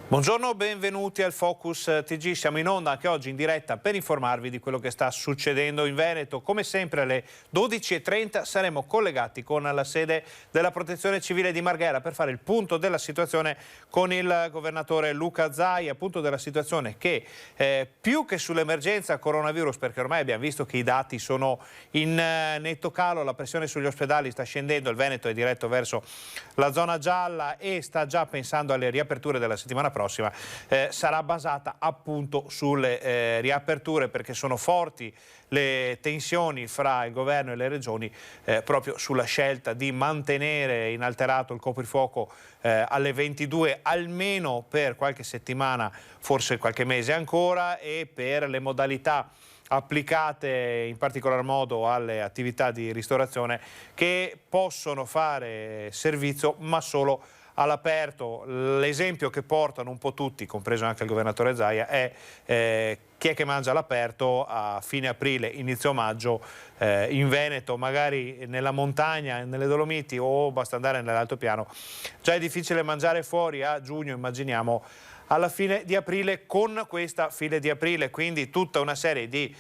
Buongiorno, benvenuti al Focus TG. Siamo in onda anche oggi in diretta per informarvi di quello che sta succedendo in Veneto. Come sempre alle 12:30 saremo collegati con la sede della Protezione Civile di Marghera per fare il punto della situazione con il governatore Luca Zaia, punto della situazione che più che sull'emergenza coronavirus, perché ormai abbiamo visto che i dati sono in netto calo, la pressione sugli ospedali sta scendendo, il Veneto è diretto verso la zona gialla e sta già pensando alle riaperture della settimana prossima, sarà basata appunto sulle riaperture, perché sono forti le tensioni fra il governo e le regioni proprio sulla scelta di mantenere inalterato il coprifuoco alle 22 almeno per qualche settimana, forse qualche mese ancora, e per le modalità applicate in particolar modo alle attività di ristorazione che possono fare servizio ma solo all'aperto. L'esempio che portano un po' tutti, compreso anche il governatore Zaia, è chi è che mangia all'aperto a fine aprile, inizio maggio in Veneto, magari nella montagna, nelle Dolomiti, o basta andare nell'altopiano. Già è difficile mangiare fuori a giugno, immaginiamo alla fine di aprile con questa fine di aprile, quindi tutta una serie di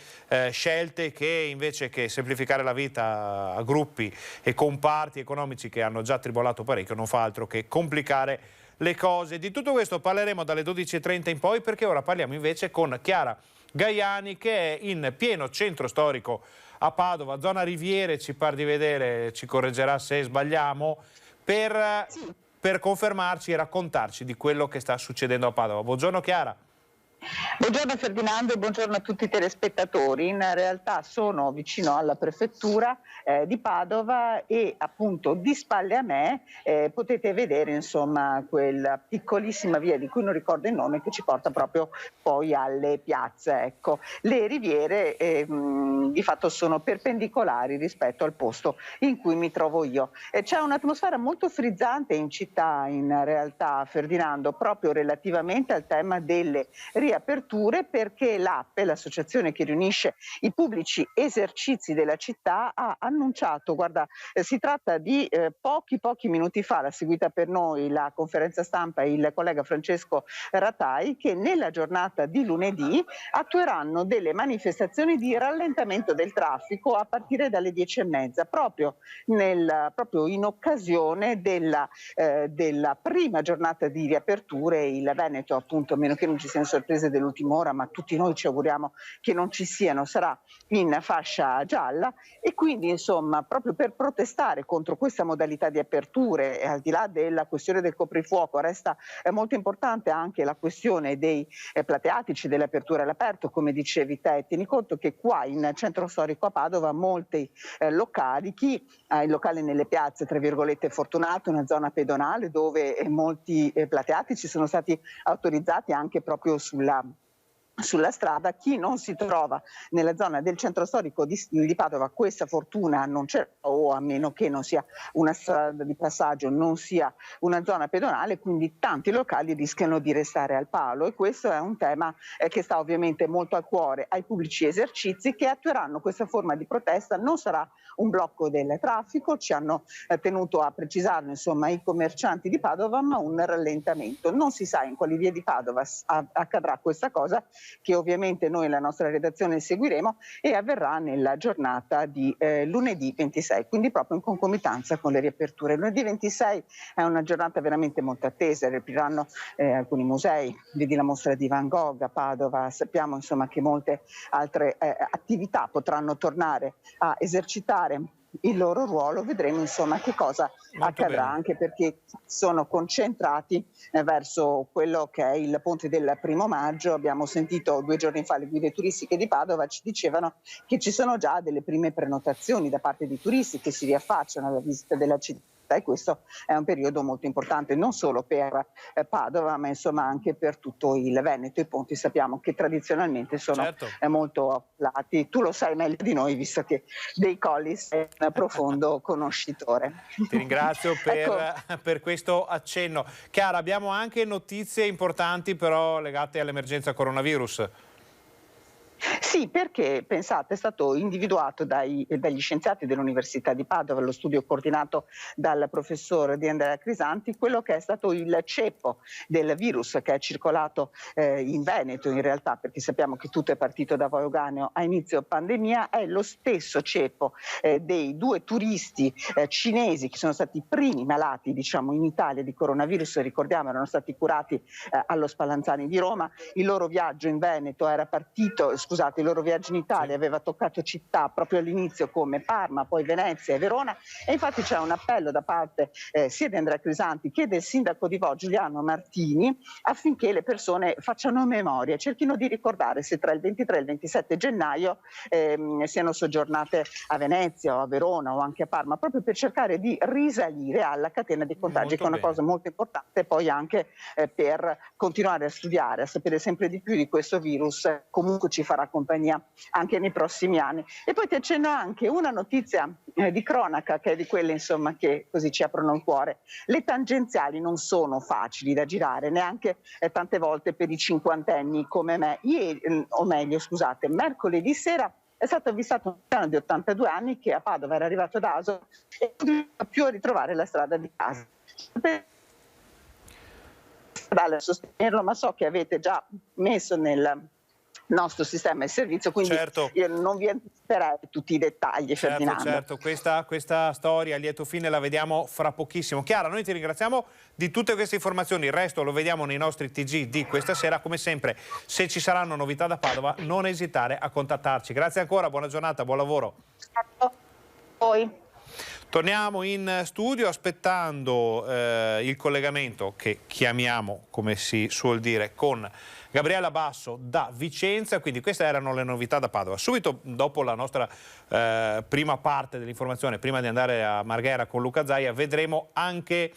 scelte che invece che semplificare la vita a gruppi e comparti economici che hanno già tribolato parecchio non fa altro che complicare le cose. Di tutto questo parleremo dalle 12:30 in poi, perché ora parliamo invece con Chiara Gaiani, che è in pieno centro storico a Padova, zona Riviere, ci par di vedere, ci correggerà se sbagliamo, per confermarci e raccontarci di quello che sta succedendo a Padova. Buongiorno Chiara. Buongiorno Ferdinando e buongiorno a tutti i telespettatori. In realtà sono vicino alla prefettura di Padova e appunto di spalle a me potete vedere insomma quella piccolissima via di cui non ricordo il nome, che ci porta proprio poi alle piazze. Ecco, le riviere di fatto sono perpendicolari rispetto al posto in cui mi trovo io. C'è un'atmosfera molto frizzante in città in realtà, Ferdinando, proprio relativamente al tema delle riaperture, perché l'APE, l'associazione che riunisce i pubblici esercizi della città, ha annunciato, guarda, si tratta di pochi minuti fa, l'ha seguita per noi la conferenza stampa il collega Francesco Ratai, che nella giornata di lunedì attueranno delle manifestazioni di rallentamento del traffico a partire dalle 10:30, proprio in occasione della prima giornata di riaperture. Il Veneto, appunto, a meno che non ci siano sorprese dell'ultima ora, ma tutti noi ci auguriamo che non ci siano, sarà in fascia gialla, e quindi insomma proprio per protestare contro questa modalità di aperture, al di là della questione del coprifuoco, resta molto importante anche la questione dei plateatici, delle aperture all'aperto, come dicevi te. Tieni conto che qua in centro storico a Padova molti locali, chi ha il locale nelle piazze tra virgolette fortunate, una zona pedonale dove molti plateatici sono stati autorizzati anche proprio sulla strada, chi non si trova nella zona del centro storico di Padova questa fortuna non c'è, o a meno che non sia una strada di passaggio, non sia una zona pedonale, quindi tanti locali rischiano di restare al palo, e questo è un tema che sta ovviamente molto a cuore ai pubblici esercizi che attueranno questa forma di protesta. Non sarà un blocco del traffico, ci hanno tenuto a precisarlo insomma i commercianti di Padova, ma un rallentamento. Non si sa in quali vie di Padova accadrà questa cosa, che ovviamente noi la nostra redazione seguiremo, e avverrà nella giornata di lunedì 26, quindi proprio in concomitanza con le riaperture. Lunedì 26 è una giornata veramente molto attesa, riapriranno alcuni musei, vedi la mostra di Van Gogh a Padova, sappiamo insomma che molte altre attività potranno tornare a esercitare il loro ruolo. Vedremo insomma che cosa accadrà, anche perché sono concentrati verso quello che è il ponte del 1° maggio. Abbiamo sentito 2 giorni fa le guide turistiche di Padova, ci dicevano che ci sono già delle prime prenotazioni da parte di turisti che si riaffacciano alla visita della città, e questo è un periodo molto importante non solo per Padova, ma insomma anche per tutto il Veneto. I ponti sappiamo che tradizionalmente sono molto affollati. Tu lo sai meglio di noi, visto che dei Colli sei un profondo conoscitore. Ti ringrazio per questo accenno. Chiara, abbiamo anche notizie importanti però legate all'emergenza coronavirus. Sì, Sì, perché pensate, è stato individuato dagli scienziati dell'Università di Padova, lo studio coordinato dal professor Di Andrea Crisanti, quello che è stato il ceppo del virus che è circolato in Veneto in realtà, perché sappiamo che tutto è partito da Vaoganeo a inizio pandemia, è lo stesso ceppo dei 2 turisti cinesi che sono stati i primi malati, diciamo, in Italia di coronavirus, ricordiamo erano stati curati allo Spallanzani di Roma. Il loro viaggio in Veneto era partito, scusate, il loro viaggio in Italia aveva toccato città proprio all'inizio come Parma, poi Venezia e Verona, e infatti c'è un appello da parte sia di Andrea Crisanti che del sindaco di Vo, Giuliano Martini, affinché le persone facciano memoria, cerchino di ricordare se tra il 23 e il 27 gennaio siano soggiornate a Venezia o a Verona o anche a Parma, proprio per cercare di risalire alla catena dei contagi, che è una cosa molto importante poi anche per continuare a studiare, a sapere sempre di più di questo virus, comunque ci farà compagnia anche nei prossimi anni. E poi ti accenno anche una notizia di cronaca, che è di quelle insomma che così ci aprono il cuore. Le tangenziali non sono facili da girare, neanche tante volte per i cinquantenni come me. O meglio, scusate, mercoledì sera è stato avvistato un anziano di 82 anni che a Padova era arrivato da Aso e non riusciva più a ritrovare la strada di casa. A sostenerlo, ma so che avete già messo nel nostro sistema di servizio, quindi Certo. io non vi anticiperei tutti i dettagli, Ferdinando. Certo, questa storia a lieto fine la vediamo fra pochissimo. Chiara, noi ti ringraziamo di tutte queste informazioni, il resto lo vediamo nei nostri TG di questa sera. Come sempre, se ci saranno novità da Padova, non esitare a contattarci. Grazie ancora, buona giornata, buon lavoro. A voi. Torniamo in studio aspettando il collegamento che chiamiamo, come si suol dire, con Gabriella Basso da Vicenza. Quindi queste erano le novità da Padova. Subito dopo la nostra prima parte dell'informazione, prima di andare a Marghera con Luca Zaia, vedremo anche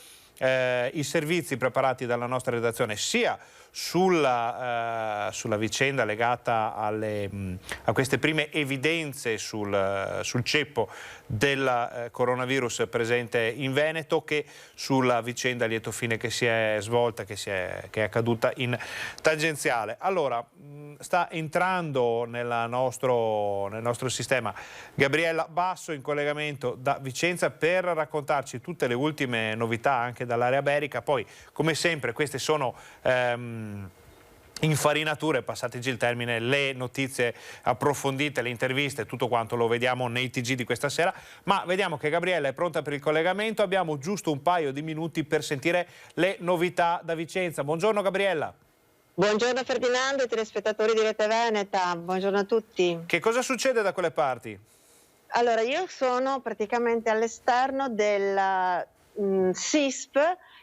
i servizi preparati dalla nostra redazione, sia sulla vicenda legata a queste prime evidenze sul ceppo del coronavirus presente in Veneto, che sulla vicenda a lieto fine che si è svolta, che è accaduta in tangenziale. Allora, sta entrando nel nostro sistema Gabriella Basso in collegamento da Vicenza per raccontarci tutte le ultime novità anche dall'area iberica. Poi, come sempre, queste sono infarinature, passateci il termine, le notizie approfondite, le interviste, tutto quanto lo vediamo nei TG di questa sera. Ma vediamo che Gabriella è pronta per il collegamento, abbiamo giusto un paio di minuti per sentire le novità da Vicenza. Buongiorno Gabriella. Buongiorno Ferdinando e telespettatori di Rete Veneta, buongiorno a tutti. Che cosa succede da quelle parti? Allora, io sono praticamente all'esterno del SISP,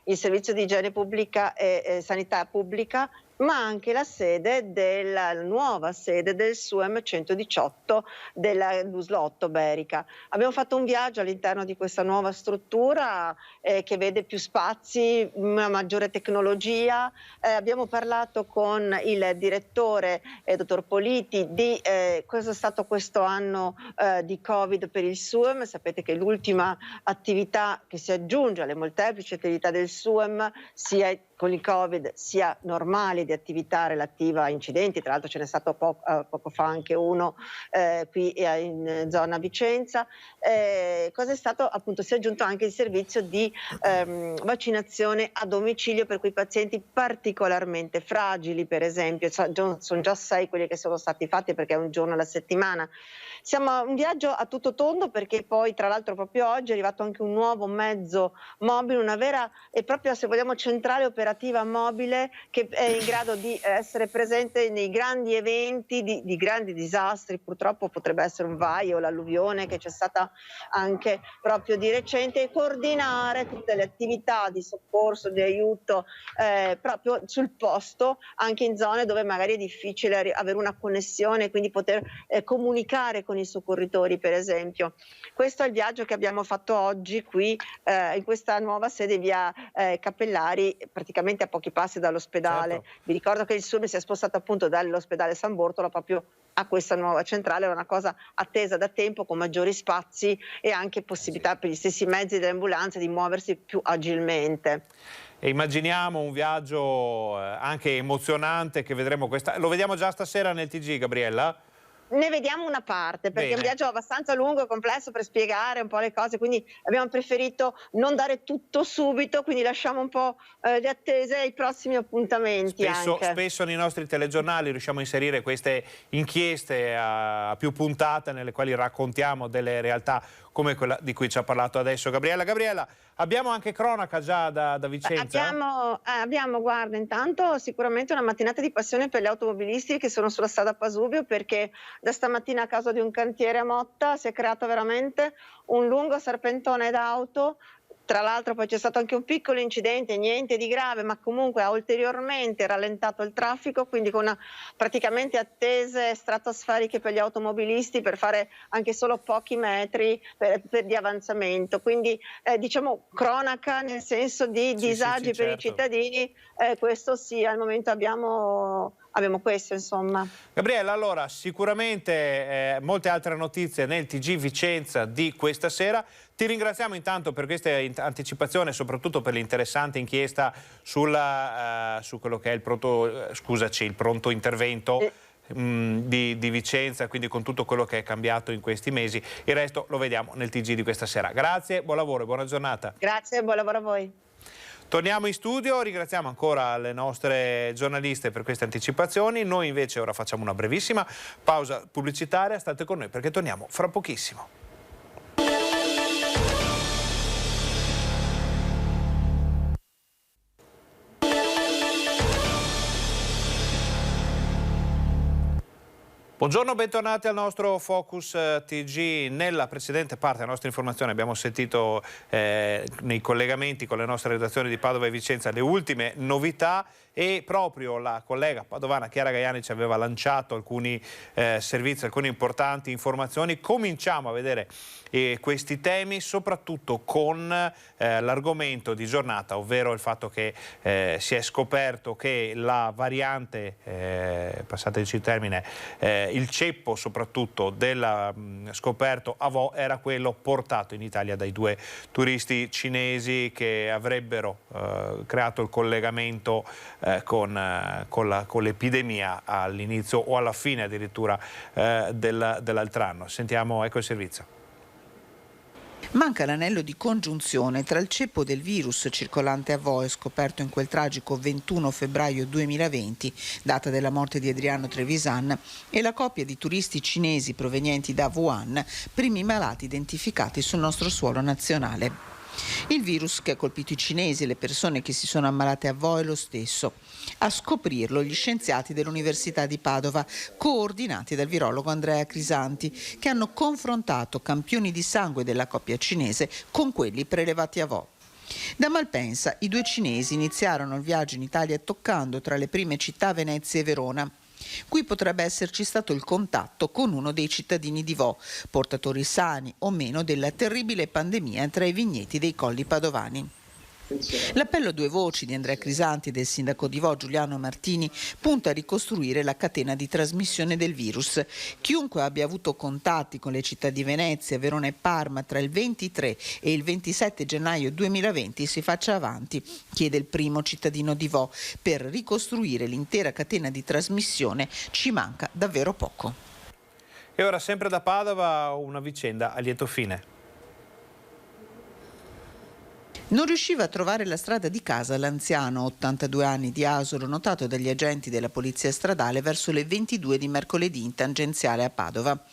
il Servizio di Igiene Pubblica e Sanità Pubblica, ma anche la nuova sede del SUEM 118 della Luslotto Berica. Abbiamo fatto un viaggio all'interno di questa nuova struttura che vede più spazi, una maggiore tecnologia. Abbiamo parlato con il direttore, dottor Politi, di cosa è stato questo anno di Covid per il SUEM. Sapete che l'ultima attività che si aggiunge alle molteplici attività del SUEM, sia con il Covid sia normali di attività relativa a incidenti, tra l'altro ce n'è stato poco fa anche uno qui in zona Vicenza. Cosa è stato? Appunto si è aggiunto anche il servizio di vaccinazione a domicilio per quei pazienti particolarmente fragili, per esempio. Sono già 6 quelli che sono stati fatti, perché è un giorno alla settimana. Siamo a un viaggio a tutto tondo, perché poi tra l'altro proprio oggi è arrivato anche un nuovo mezzo mobile, una vera e propria, se vogliamo, centrale operativa mobile che è in grado di essere presente nei grandi eventi, di grandi disastri. Purtroppo potrebbe essere un vaio o l'alluvione che c'è stata anche proprio di recente, e coordinare tutte le attività di soccorso, di aiuto proprio sul posto, anche in zone dove magari è difficile avere una connessione, quindi poter comunicare con i soccorritori, per esempio. Questo è il viaggio che abbiamo fatto oggi qui in questa nuova sede via Cappellari, praticamente a pochi passi dall'ospedale. Certo. Vi ricordo che il SUEM si è spostato appunto dall'ospedale San Bortolo proprio a questa nuova centrale, era una cosa attesa da tempo, con maggiori spazi e anche possibilità per gli stessi mezzi delle ambulanze di muoversi più agilmente. E immaginiamo un viaggio anche emozionante che vedremo lo vediamo già stasera nel TG, Gabriella? Ne vediamo una parte, perché è un Bene. viaggio abbastanza lungo e complesso per spiegare un po' le cose, quindi abbiamo preferito non dare tutto subito, quindi lasciamo un po' di attese ai prossimi appuntamenti anche. Spesso nei nostri telegiornali riusciamo a inserire queste inchieste a più puntate nelle quali raccontiamo delle realtà come quella di cui ci ha parlato adesso Gabriella. Gabriella, abbiamo anche cronaca già da Vicenza? Abbiamo, guarda, intanto sicuramente una mattinata di passione per gli automobilisti che sono sulla strada Pasubio, perché da stamattina a causa di un cantiere a Motta si è creato veramente un lungo serpentone d'auto. Tra l'altro poi c'è stato anche un piccolo incidente, niente di grave, ma comunque ha ulteriormente rallentato il traffico, quindi con praticamente attese stratosferiche per gli automobilisti per fare anche solo pochi metri di avanzamento. Quindi diciamo cronaca nel senso di disagi per i certo. cittadini, questo sì, al momento abbiamo questo, insomma. Gabriella, allora sicuramente molte altre notizie nel TG Vicenza di questa sera. Ti ringraziamo intanto per questa anticipazione, soprattutto per l'interessante inchiesta su quello che è il pronto intervento di Vicenza, quindi con tutto quello che è cambiato in questi mesi. Il resto lo vediamo nel TG di questa sera. Grazie, buon lavoro e buona giornata. Grazie, buon lavoro a voi. Torniamo in studio, ringraziamo ancora le nostre giornaliste per queste anticipazioni. Noi invece ora facciamo una brevissima pausa pubblicitaria, state con noi perché torniamo fra pochissimo. Buongiorno, bentornati al nostro Focus TG. Nella precedente parte della nostra informazione abbiamo sentito nei collegamenti con le nostre redazioni di Padova e Vicenza le ultime novità e proprio la collega padovana Chiara Gaiani ci aveva lanciato alcuni servizi, alcune importanti informazioni. Cominciamo a vedere questi temi soprattutto con l'argomento di giornata, ovvero il fatto che si è scoperto che la variante, passateci il termine, il ceppo soprattutto del scoperto a Vo era quello portato in Italia dai 2 turisti cinesi che avrebbero creato il collegamento con l'epidemia all'inizio o alla fine addirittura dell'altro anno. Sentiamo, ecco il servizio. Manca l'anello di congiunzione tra il ceppo del virus circolante a Vo, scoperto in quel tragico 21 febbraio 2020, data della morte di Adriano Trevisan, e la coppia di turisti cinesi provenienti da Wuhan, primi malati identificati sul nostro suolo nazionale. Il virus che ha colpito i cinesi e le persone che si sono ammalate a Vo è lo stesso. A scoprirlo gli scienziati dell'Università di Padova, coordinati dal virologo Andrea Crisanti, che hanno confrontato campioni di sangue della coppia cinese con quelli prelevati a Vo. Da Malpensa i 2 cinesi iniziarono il viaggio in Italia toccando tra le prime città Venezia e Verona. Qui potrebbe esserci stato il contatto con uno dei cittadini di Vo, portatori sani o meno della terribile pandemia tra i vigneti dei colli padovani. L'appello a 2 voci di Andrea Crisanti e del sindaco di Vo Giuliano Martini punta a ricostruire la catena di trasmissione del virus. Chiunque abbia avuto contatti con le città di Venezia, Verona e Parma tra il 23 e il 27 gennaio 2020 si faccia avanti, chiede il primo cittadino di Vo. Per ricostruire l'intera catena di trasmissione ci manca davvero poco. E ora sempre da Padova una vicenda a lieto fine. Non riusciva a trovare la strada di casa l'anziano, 82 anni di Asolo, notato dagli agenti della polizia stradale verso le 22 di mercoledì in tangenziale a Padova.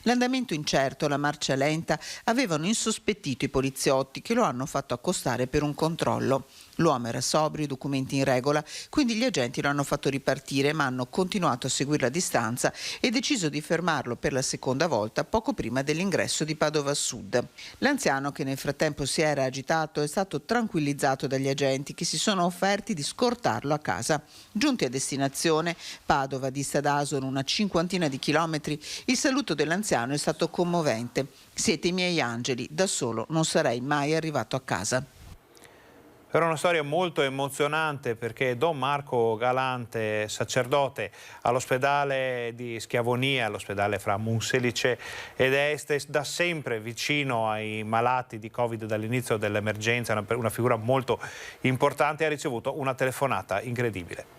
L'andamento incerto, la marcia lenta, avevano insospettito i poliziotti che lo hanno fatto accostare per un controllo. L'uomo era sobrio, i documenti in regola, quindi gli agenti lo hanno fatto ripartire, ma hanno continuato a seguirlo a distanza e deciso di fermarlo per la seconda volta poco prima dell'ingresso di Padova Sud. L'anziano, che nel frattempo si era agitato, è stato tranquillizzato dagli agenti che si sono offerti di scortarlo a casa. Giunti a destinazione, Padova dista da Asolo una 50 di chilometri, il saluto dell'anziano è stato commovente. Siete i miei angeli, da solo non sarei mai arrivato a casa. Era una storia molto emozionante perché Don Marco Galante, sacerdote all'ospedale di Schiavonia, all'ospedale fra Monselice ed Este, da sempre vicino ai malati di Covid dall'inizio dell'emergenza, una figura molto importante, ha ricevuto una telefonata incredibile.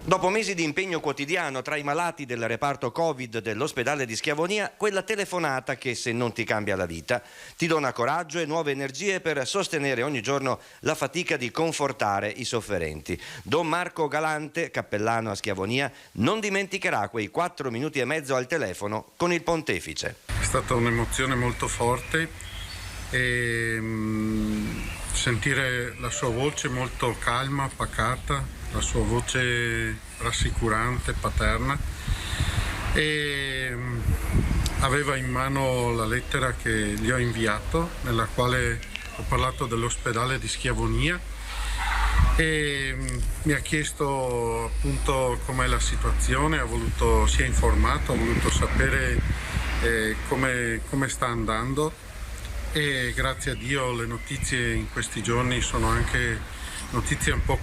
Dopo mesi di impegno quotidiano tra i malati del reparto Covid dell'ospedale di Schiavonia, quella telefonata che, se non ti cambia la vita, ti dona coraggio e nuove energie per sostenere ogni giorno la fatica di confortare i sofferenti. Don Marco Galante, cappellano a Schiavonia, non dimenticherà quei 4 minuti e mezzo al telefono con il pontefice. È stata un'emozione molto forte e sentire la sua voce molto calma, pacata, la sua voce rassicurante, paterna, e aveva in mano la lettera che gli ho inviato, nella quale ho parlato dell'ospedale di Schiavonia, e mi ha chiesto appunto com'è la situazione, si è informato, ha voluto sapere come sta andando, e grazie a Dio le notizie in questi giorni sono anche notizie un po'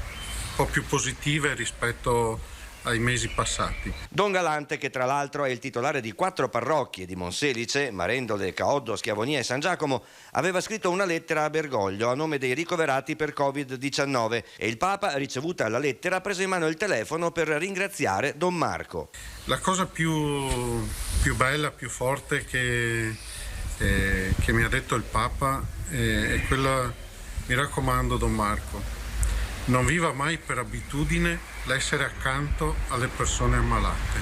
più positive rispetto ai mesi passati. Don Galante, che tra l'altro è il titolare di 4 parrocchie di Monselice, Marendole, Caoddo, Schiavonia e San Giacomo, aveva scritto una lettera a Bergoglio a nome dei ricoverati per Covid-19 e il Papa, ricevuta la lettera, ha preso in mano il telefono per ringraziare Don Marco. La cosa più bella, più forte che mi ha detto il Papa è quella: mi raccomando Don Marco, non viva mai per abitudine l'essere accanto alle persone ammalate.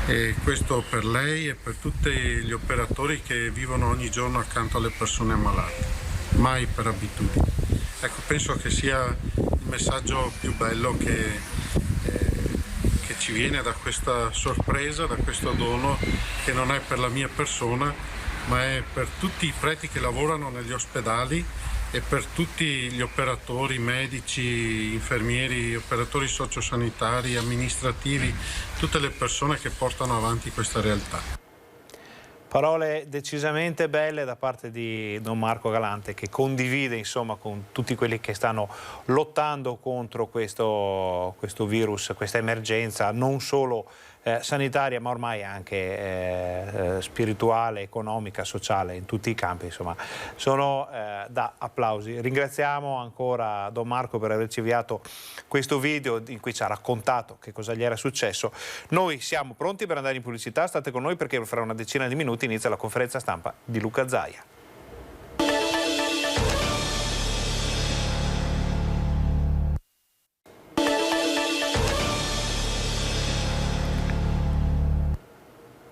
E questo per lei e per tutti gli operatori che vivono ogni giorno accanto alle persone ammalate. Mai per abitudine. Ecco, penso che sia il messaggio più bello che ci viene da questa sorpresa, da questo dono, che non è per la mia persona, ma è per tutti i preti che lavorano negli ospedali e per tutti gli operatori, medici, infermieri, operatori sociosanitari, amministrativi, tutte le persone che portano avanti questa realtà. Parole decisamente belle da parte di Don Marco Galante, che condivide insomma con tutti quelli che stanno lottando contro questo virus, questa emergenza non solo sanitaria ma ormai anche spirituale, economica, sociale, in tutti i campi, insomma sono da applausi. Ringraziamo ancora Don Marco per averci inviato questo video in cui ci ha raccontato che cosa gli era successo. Noi siamo pronti per andare in pubblicità, state con noi perché fra una decina di minuti inizia la conferenza stampa di Luca Zaia.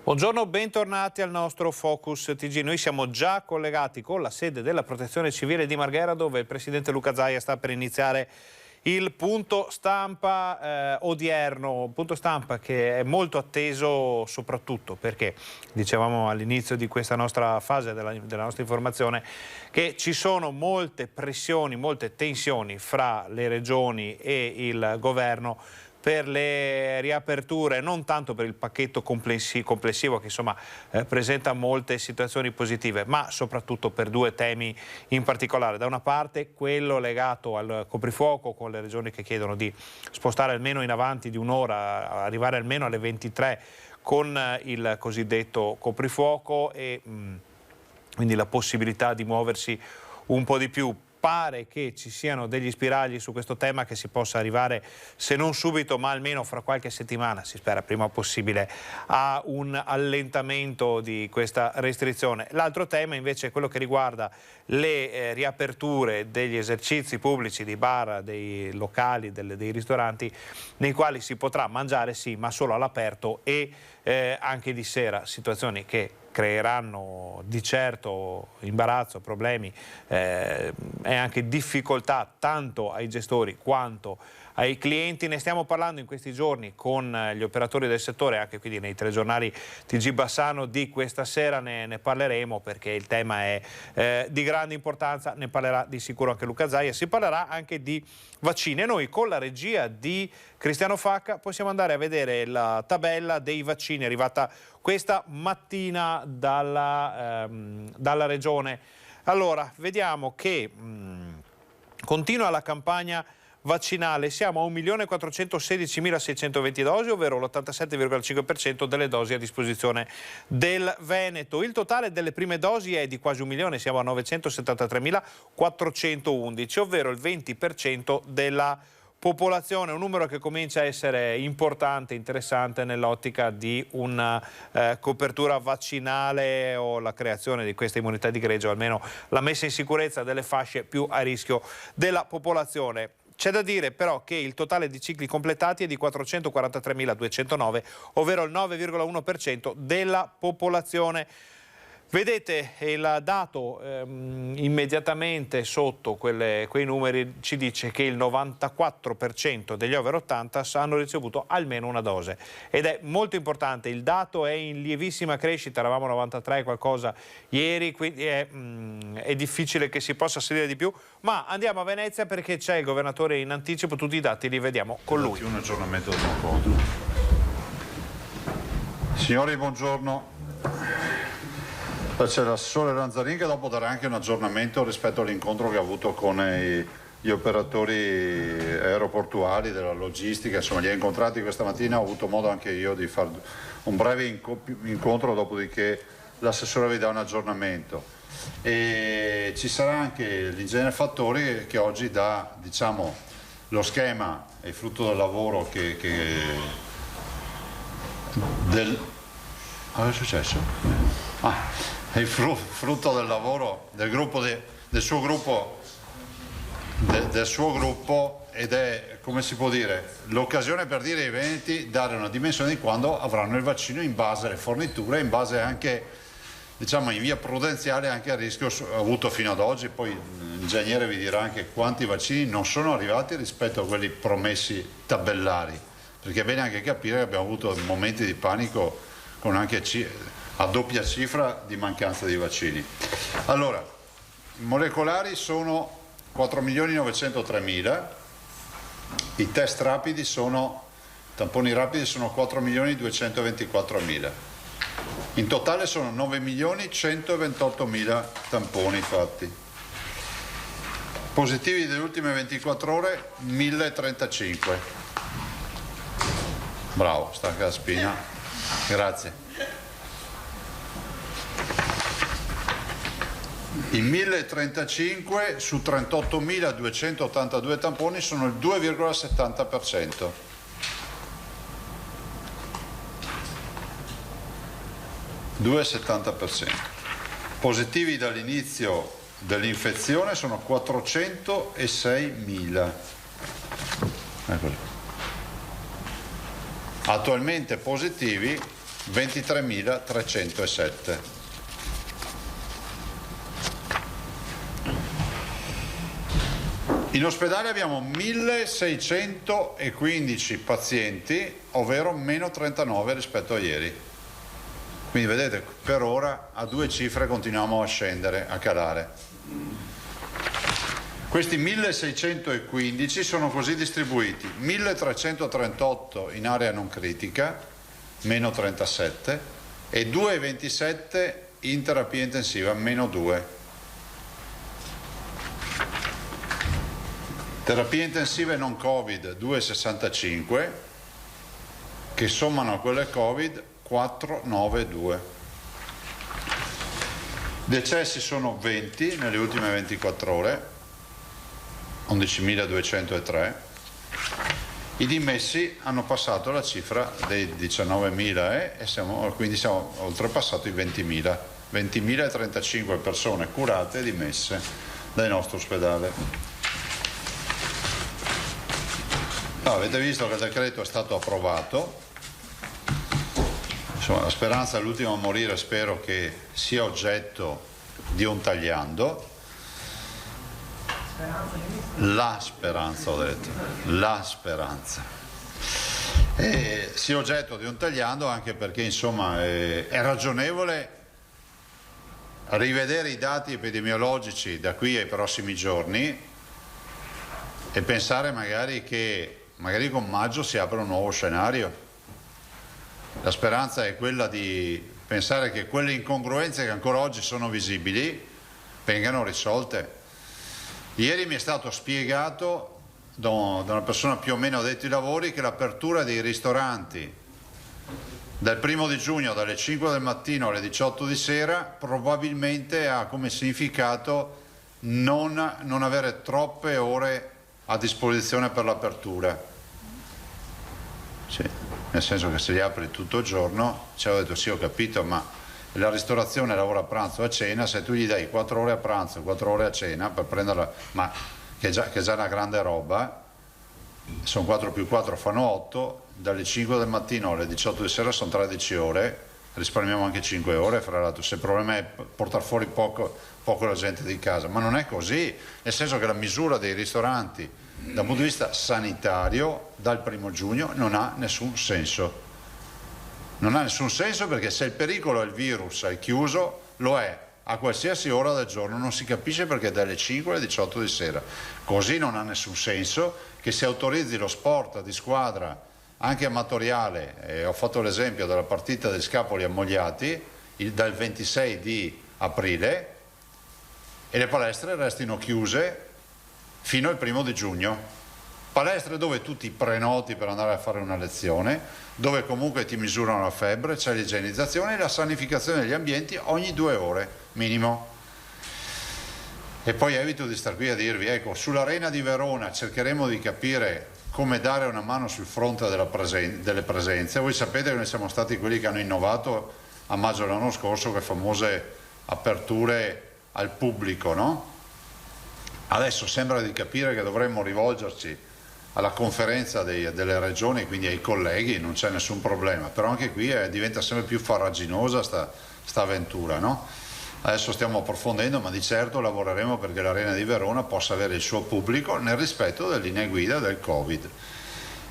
Buongiorno, bentornati al nostro Focus TG. Noi siamo già collegati con la sede della Protezione Civile di Marghera, dove il presidente Luca Zaia sta per iniziare il punto stampa odierno, punto stampa che è molto atteso soprattutto perché dicevamo all'inizio di questa nostra fase della nostra informazione che ci sono molte pressioni, molte tensioni fra le regioni e il governo per le riaperture, non tanto per il pacchetto complessivo che insomma presenta molte situazioni positive, ma soprattutto per 2 temi in particolare. Da una parte quello legato al coprifuoco, con le regioni che chiedono di spostare almeno in avanti di un'ora, arrivare almeno alle 23 con il cosiddetto coprifuoco e quindi la possibilità di muoversi un po' di più. Pare che ci siano degli spiragli su questo tema, che si possa arrivare, se non subito, ma almeno fra qualche settimana, si spera prima possibile, a un allentamento di questa restrizione. L'altro tema invece è quello che riguarda le riaperture degli esercizi pubblici, dei bar, dei locali, dei ristoranti, nei quali si potrà mangiare sì, ma solo all'aperto e anche di sera, situazioni che creeranno di certo imbarazzo, problemi e anche difficoltà tanto ai gestori quanto ai clienti. Ne stiamo parlando in questi giorni con gli operatori del settore, anche quindi nei telegiornali TG Bassano di questa sera ne parleremo, perché il tema è di grande importanza. Ne parlerà di sicuro anche Luca Zaia. Si parlerà anche di vaccini e noi con la regia di Cristiano Facca possiamo andare a vedere la tabella dei vaccini arrivata questa mattina dalla regione. Allora, vediamo che continua la campagna vaccinale, siamo a 1.416.620 dosi, ovvero l'87,5% delle dosi a disposizione del Veneto. Il totale delle prime dosi è di quasi 1 milione, siamo a 973.411, ovvero il 20% della popolazione, un numero che comincia a essere importante, interessante nell'ottica di una copertura vaccinale o la creazione di questa immunità di gregge, o almeno la messa in sicurezza delle fasce più a rischio della popolazione. C'è da dire però che il totale di cicli completati è di 443.209, ovvero il 9,1% della popolazione. Vedete il dato immediatamente sotto quei numeri ci dice che il 94% degli over 80 hanno ricevuto almeno una dose ed è molto importante. Il dato è in lievissima crescita, eravamo 93 qualcosa ieri, quindi è difficile che si possa salire di più, ma andiamo a Venezia perché c'è il governatore in anticipo, tutti i dati li vediamo con lui. Un aggiornamento dell'incontro. Signori, buongiorno. C'è l'assessore Ranzarin che dopo darà anche un aggiornamento rispetto all'incontro che ha avuto con gli operatori aeroportuali della logistica, insomma li ha incontrati questa mattina, ho avuto modo anche io di fare un breve incontro, dopodiché l'assessore vi dà un aggiornamento. E ci sarà anche l'ingegnere Fattori che oggi dà, diciamo, lo schema e frutto del lavoro che cosa è successo? È il frutto del lavoro del gruppo del suo gruppo ed è, come si può dire, l'occasione per dire ai veneti, dare una dimensione di quando avranno il vaccino in base alle forniture, in base anche, diciamo, in via prudenziale anche al rischio avuto fino ad oggi. Poi l'ingegnere vi dirà anche quanti vaccini non sono arrivati rispetto a quelli promessi tabellari, perché è bene anche capire che abbiamo avuto momenti di panico con anche a doppia cifra di mancanza di vaccini. Allora, i molecolari sono 4.903.000, i test rapidi tamponi rapidi sono 4.224.000. In totale sono 9.128.000 tamponi fatti. Positivi delle ultime 24 ore 1.035. Bravo, stacca la spina. Grazie. I 1.035 su 38.282 tamponi sono il 2,70%. Positivi dall'inizio dell'infezione sono 406.000. Eccoli. Attualmente positivi 23.307. In ospedale abbiamo 1.615 pazienti, ovvero meno 39 rispetto a ieri. Quindi vedete, per ora a due cifre continuiamo a scendere, a calare. Questi 1.615 sono così distribuiti: 1.338 in area non critica, meno 37, e 2,27 in terapia intensiva, meno 2. Terapie intensive non Covid 2,65, che sommano a quelle Covid 492. Decessi sono 20 nelle ultime 24 ore, 11.203. I dimessi hanno passato la cifra dei 19.000 e quindi siamo oltrepassato i 20.000. 20.035 persone curate e dimesse dal nostro ospedale. Avete visto che il decreto è stato approvato, insomma, la speranza è l'ultima a morire, spero che sia oggetto di un tagliando. La speranza, ho detto, la speranza. E sia oggetto di un tagliando anche perché, insomma, è ragionevole rivedere i dati epidemiologici da qui ai prossimi giorni e pensare magari con maggio si apre un nuovo scenario. La speranza è quella di pensare che quelle incongruenze che ancora oggi sono visibili vengano risolte. Ieri mi è stato spiegato da una persona più o meno addetta ai lavori che l'apertura dei ristoranti dal 1° giugno dalle 5 del mattino alle 18 di sera probabilmente ha come significato non avere troppe ore a disposizione per l'apertura. Sì, nel senso che se li apri tutto il giorno, ci avevo detto sì, ho capito, ma la ristorazione lavora a pranzo e a cena, se tu gli dai 4 ore a pranzo e 4 ore a cena per prenderla, ma che è già una grande roba, sono 4 più 4 fanno 8, dalle 5 del mattino alle 18 di sera sono 13 ore, risparmiamo anche 5 ore, fra l'altro, se il problema è portare fuori poco la gente di casa, ma non è così, nel senso che la misura dei ristoranti dal punto di vista sanitario dal 1° giugno non ha nessun senso. Non ha nessun senso perché se il pericolo è il virus, è chiuso, lo è a qualsiasi ora del giorno, non si capisce perché dalle 5 alle 18 di sera. Così non ha nessun senso che si autorizzi lo sport di squadra anche amatoriale, ho fatto l'esempio della partita degli Scapoli Ammogliati dal 26 di aprile e le palestre restino chiuse fino al 1° di giugno. Palestre dove tu ti prenoti per andare a fare una lezione, dove comunque ti misurano la febbre, c'è l'igienizzazione e la sanificazione degli ambienti ogni 2 ore minimo. E poi evito di star qui a dirvi, ecco, sull'Arena di Verona cercheremo di capire come dare una mano sul fronte delle presenze. Voi sapete che noi siamo stati quelli che hanno innovato a maggio dell'anno scorso quelle famose aperture al pubblico, no? Adesso sembra di capire che dovremmo rivolgerci alla conferenza delle regioni, quindi ai colleghi, non c'è nessun problema, però anche qui diventa sempre più farraginosa sta avventura, no? Adesso stiamo approfondendo, ma di certo lavoreremo perché l'Arena di Verona possa avere il suo pubblico nel rispetto delle linee guida del Covid.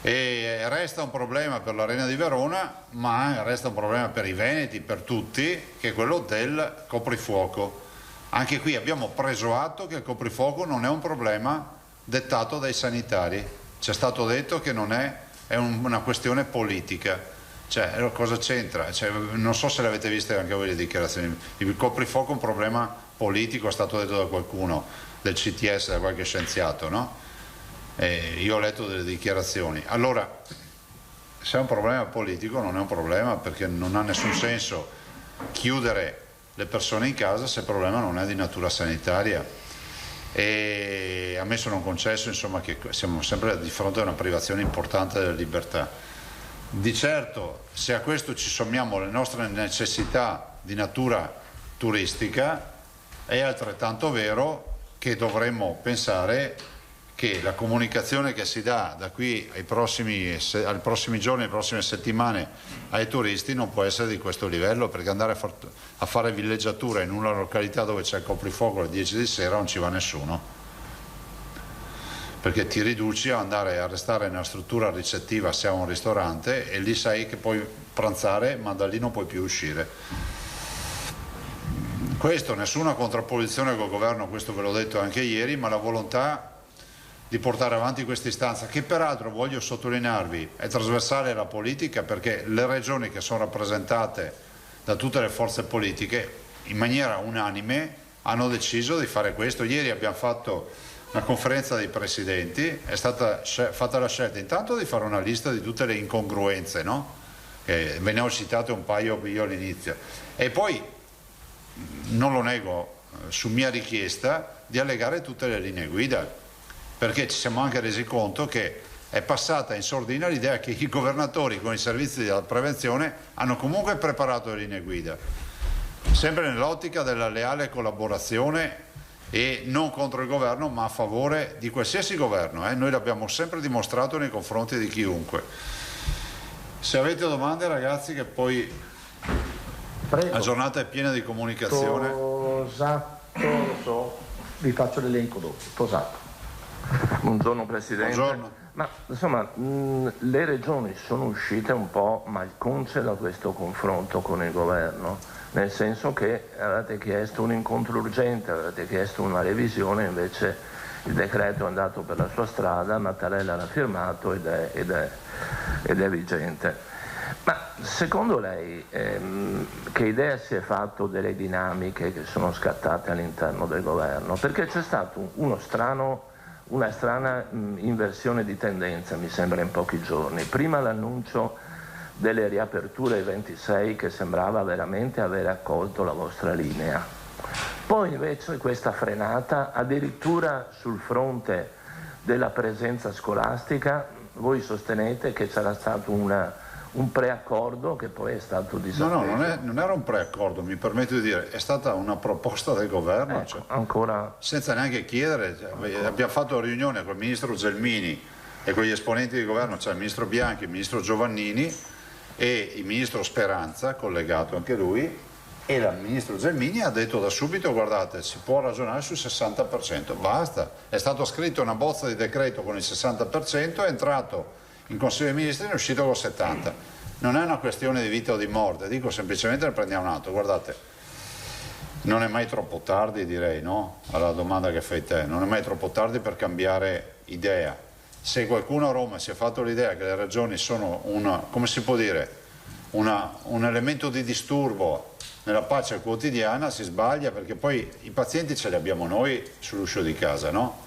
E resta un problema per l'Arena di Verona, ma resta un problema per i veneti, per tutti, che è quello del coprifuoco. Anche qui abbiamo preso atto che il coprifuoco non è un problema dettato dai sanitari. Ci è stato detto che non è una questione politica. Cioè, cosa c'entra? Cioè, non so se le avete viste anche voi le dichiarazioni. Il coprifuoco è un problema politico, è stato detto da qualcuno, del CTS, da qualche scienziato, no? Io ho letto delle dichiarazioni. Allora, se è un problema politico non è un problema, perché non ha nessun senso chiudere le persone in casa se il problema non è di natura sanitaria. E a me sono concesso, insomma, che siamo sempre di fronte a una privazione importante della libertà. Di certo, se a questo ci sommiamo le nostre necessità di natura turistica, è altrettanto vero che dovremmo pensare che la comunicazione che si dà da qui ai prossimi giorni, alle prossime settimane ai turisti non può essere di questo livello, perché andare a fare villeggiatura in una località dove c'è il coprifuoco alle 10 di sera non ci va nessuno, perché ti riduci a andare a restare nella struttura ricettiva se a un ristorante e lì sai che puoi pranzare ma da lì non puoi più uscire. Questo, nessuna contrapposizione col governo, questo ve l'ho detto anche ieri, ma la volontà di portare avanti questa istanza, che peraltro voglio sottolinearvi è trasversale alla politica, perché le regioni che sono rappresentate da tutte le forze politiche in maniera unanime hanno deciso di fare questo. Ieri abbiamo fatto una conferenza dei presidenti, è stata fatta la scelta intanto di fare una lista di tutte le incongruenze, no? Ve ne ho citate un paio io all'inizio, e poi, non lo nego, su mia richiesta, di allegare tutte le linee guida, perché ci siamo anche resi conto che è passata in sordina l'idea che i governatori con i servizi della prevenzione hanno comunque preparato le linee guida, sempre nell'ottica della leale collaborazione e non contro il governo ma a favore di qualsiasi governo, Noi l'abbiamo sempre dimostrato nei confronti di chiunque. Se avete domande, ragazzi, che poi Prego. La giornata è piena di comunicazione. Vi faccio l'elenco dopo. Tosato. Buongiorno Presidente. Buongiorno. Ma insomma, le regioni sono uscite un po' malconce da questo confronto con il governo, nel senso che avete chiesto un incontro urgente, avete chiesto una revisione, invece il decreto è andato per la sua strada, Mattarella l'ha firmato ed è vigente. Ma secondo lei che idea si è fatto delle dinamiche che sono scattate all'interno del governo? Perché c'è stata una strana inversione di tendenza, mi sembra, in pochi giorni. Prima l'annuncio delle riaperture ai 26 che sembrava veramente aver accolto la vostra linea. Poi invece questa frenata addirittura sul fronte della presenza scolastica. Voi sostenete che c'era stato un preaccordo che poi è stato disatteso. No, non era un preaccordo, mi permetto di dire, è stata una proposta del governo, ecco, ancora senza neanche chiedere. Abbiamo fatto riunione con il ministro Gelmini e con gli esponenti del governo, cioè il ministro Bianchi, il ministro Giovannini e il ministro Speranza, collegato anche lui, e il ministro Gelmini ha detto da subito: guardate, si può ragionare sul 60%, basta. È stato scritto una bozza di decreto con il 60%, è entrato in Consiglio dei Ministri e è uscito con il 70%. Non è una questione di vita o di morte, dico semplicemente ne prendiamo un atto. Guardate, non è mai troppo tardi, direi, no? Alla domanda che fai te, non è mai troppo tardi per cambiare idea. Se qualcuno a Roma si è fatto l'idea che le regioni sono come si può dire, un elemento di disturbo nella pace quotidiana, si sbaglia, perché poi i pazienti ce li abbiamo noi sull'uscio di casa, no?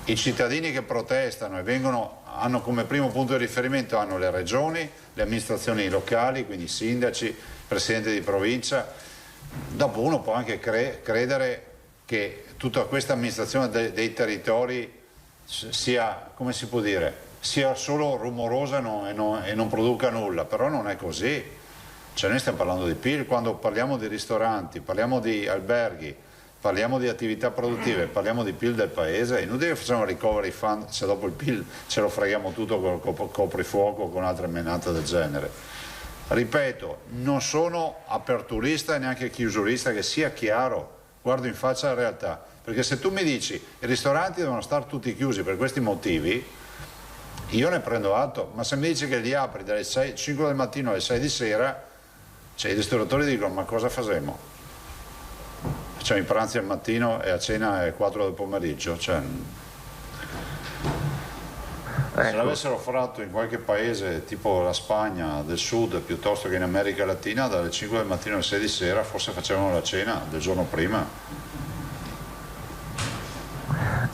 I cittadini che protestano e hanno come primo punto di riferimento le regioni, le amministrazioni locali, quindi i sindaci, il presidente di provincia. Dopo uno può anche credere che tutta questa amministrazione dei territori sia, come si può dire, sia solo rumorosa e non produca nulla, però non è così. Cioè noi stiamo parlando di PIL, quando parliamo di ristoranti, parliamo di alberghi, parliamo di attività produttive, parliamo di PIL del paese. È inutile che facciamo recovery fund se dopo il PIL ce lo freghiamo tutto col coprifuoco o con altre menate del genere. Ripeto, non sono aperturista e neanche chiusurista, che sia chiaro, guardo in faccia la realtà, perché se tu mi dici i ristoranti devono stare tutti chiusi per questi motivi, io ne prendo atto, ma se mi dici che li apri dalle 5 del mattino alle 6 di sera, cioè i ristoratori dicono: ma cosa facciamo? Facciamo i pranzi al mattino e a cena alle 4 del pomeriggio? Cioè, se l'avessero fatto in qualche paese tipo la Spagna del Sud piuttosto che in America Latina, dalle 5 del mattino alle 6 di sera forse facevano la cena del giorno prima.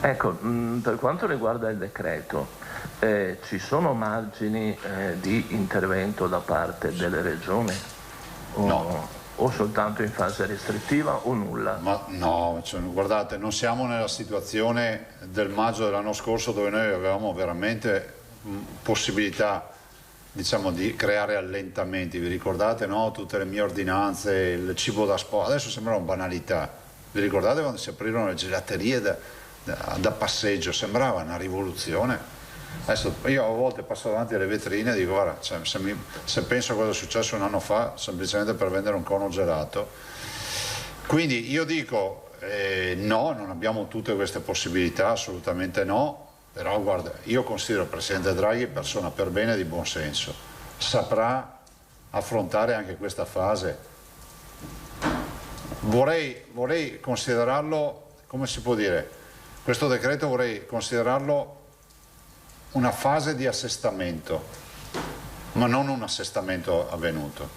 Ecco, per quanto riguarda il decreto, ci sono margini di intervento da parte delle regioni? No. O soltanto in fase restrittiva o nulla? Ma no, cioè, guardate, non siamo nella situazione del maggio dell'anno scorso, dove noi avevamo veramente possibilità, diciamo, di creare allentamenti. Vi ricordate, no? Tutte le mie ordinanze, il cibo da sport, adesso sembrano banalità. Vi ricordate quando si aprirono le gelaterie da passeggio? Sembrava una rivoluzione. Adesso io a volte passo davanti alle vetrine e dico: guarda, cioè, se penso a cosa è successo un anno fa semplicemente per vendere un cono gelato. Quindi io dico no, non abbiamo tutte queste possibilità, assolutamente no, però guarda, io considero il Presidente Draghi persona per bene e di buon senso, saprà affrontare anche questa fase. Vorrei considerarlo, come si può dire, questo decreto vorrei considerarlo una fase di assestamento, ma non un assestamento avvenuto.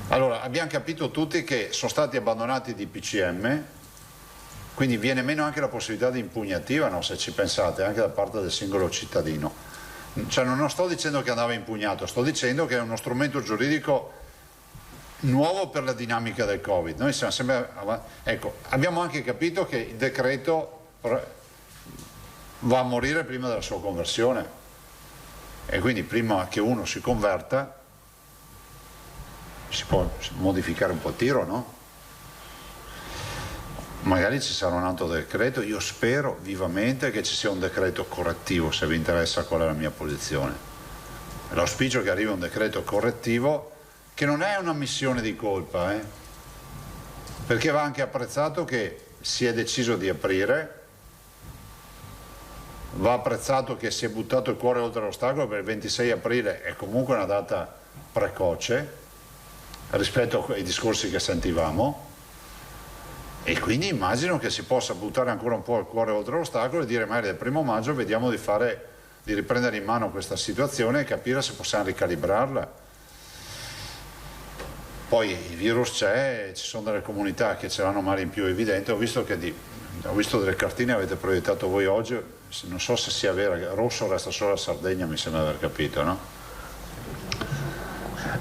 Allora, abbiamo capito tutti che sono stati abbandonati i DPCM, quindi viene meno anche la possibilità di impugnativa, no? Se ci pensate, anche da parte del singolo cittadino. Cioè, non sto dicendo che andava impugnato, sto dicendo che è uno strumento giuridico nuovo per la dinamica del Covid. Noi siamo sempre ecco, abbiamo anche capito che il decreto va a morire prima della sua conversione, e quindi prima che uno si converta si può modificare un po' il tiro, no? Magari ci sarà un altro decreto. Io spero vivamente che ci sia un decreto correttivo, se vi interessa qual è la mia posizione. L'auspicio è che arrivi un decreto correttivo, che non è una missione di colpa, perché va anche apprezzato che si è deciso di aprire. Va apprezzato che si è buttato il cuore oltre l'ostacolo, per il 26 aprile è comunque una data precoce rispetto ai discorsi che sentivamo, e quindi immagino che si possa buttare ancora un po' il cuore oltre l'ostacolo e dire: magari del 1° maggio vediamo di riprendere in mano questa situazione e capire se possiamo ricalibrarla. Poi il virus c'è, ci sono delle comunità che ce l'hanno magari in più evidente. Ho visto delle cartine che avete proiettato voi oggi, non so se sia vera, rosso resta solo la Sardegna, mi sembra di aver capito, no?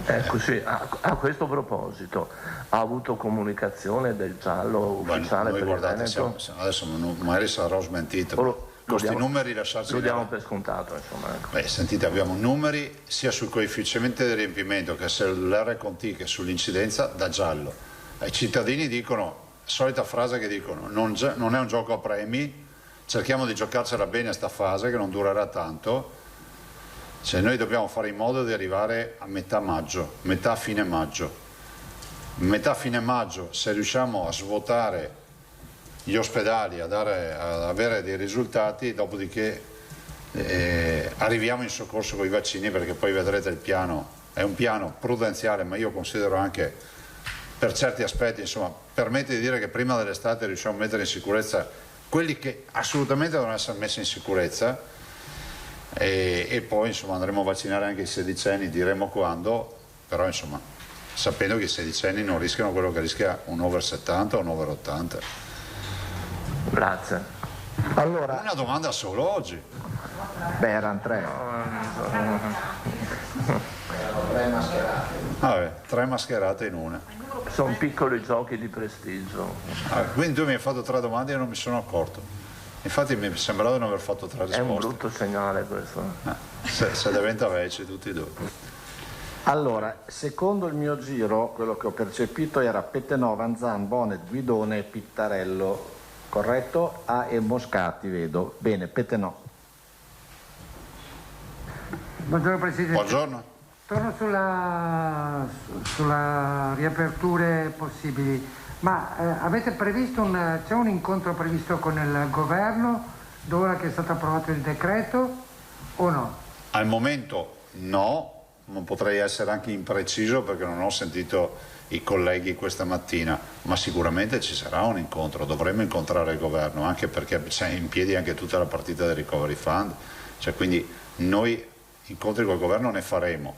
Ecco sì, a questo proposito, ha avuto comunicazione del giallo ufficiale per il Veneto? Adesso magari sarò smentito. Questi numeri lasciarci. Lo diamo per scontato, insomma. Ecco. Beh, sentite, abbiamo numeri sia sul coefficiente di riempimento che sull'RCT che sull'incidenza da giallo. I cittadini dicono, solita frase che dicono, non è un gioco a premi, cerchiamo di giocarcela bene sta fase che non durerà tanto. Cioè, noi dobbiamo fare in modo di arrivare a metà maggio, fine maggio. Metà fine maggio, se riusciamo a svuotare gli ospedali, ad avere dei risultati, dopodiché arriviamo in soccorso con i vaccini, perché poi vedrete il piano, è un piano prudenziale, ma io considero anche per certi aspetti, insomma, permette di dire che prima dell'estate riusciamo a mettere in sicurezza quelli che assolutamente devono essere messi in sicurezza e poi insomma andremo a vaccinare anche i sedicenni, diremo quando, però insomma sapendo che i sedicenni non rischiano quello che rischia un over 70 o un over 80. Grazie. Allora, una domanda solo oggi. Beh, erano 3. Tre mascherate. Vabbè, 3 mascherate in una. Sono piccoli giochi di prestigio. Quindi tu mi hai fatto 3 domande e non mi sono accorto. Infatti mi sembrava di non aver fatto 3 risposte. È un brutto segnale questo. Se diventa vecchi tutti e due. Allora, secondo il mio giro, quello che ho percepito era Pettenò, Vanzan, Bonet, Guidone e Pittarello. Corretto? E Moscati, vedo. Bene, Pettenò. Buongiorno Presidente. Buongiorno. Torno sulla riaperture possibili, ma avete previsto c'è un incontro previsto con il governo ora che è stato approvato il decreto o no? Al momento no, non potrei essere anche impreciso perché non ho sentito i colleghi questa mattina, ma sicuramente ci sarà un incontro, dovremo incontrare il governo, anche perché c'è in piedi anche tutta la partita del Recovery Fund, cioè quindi noi incontri col governo ne faremo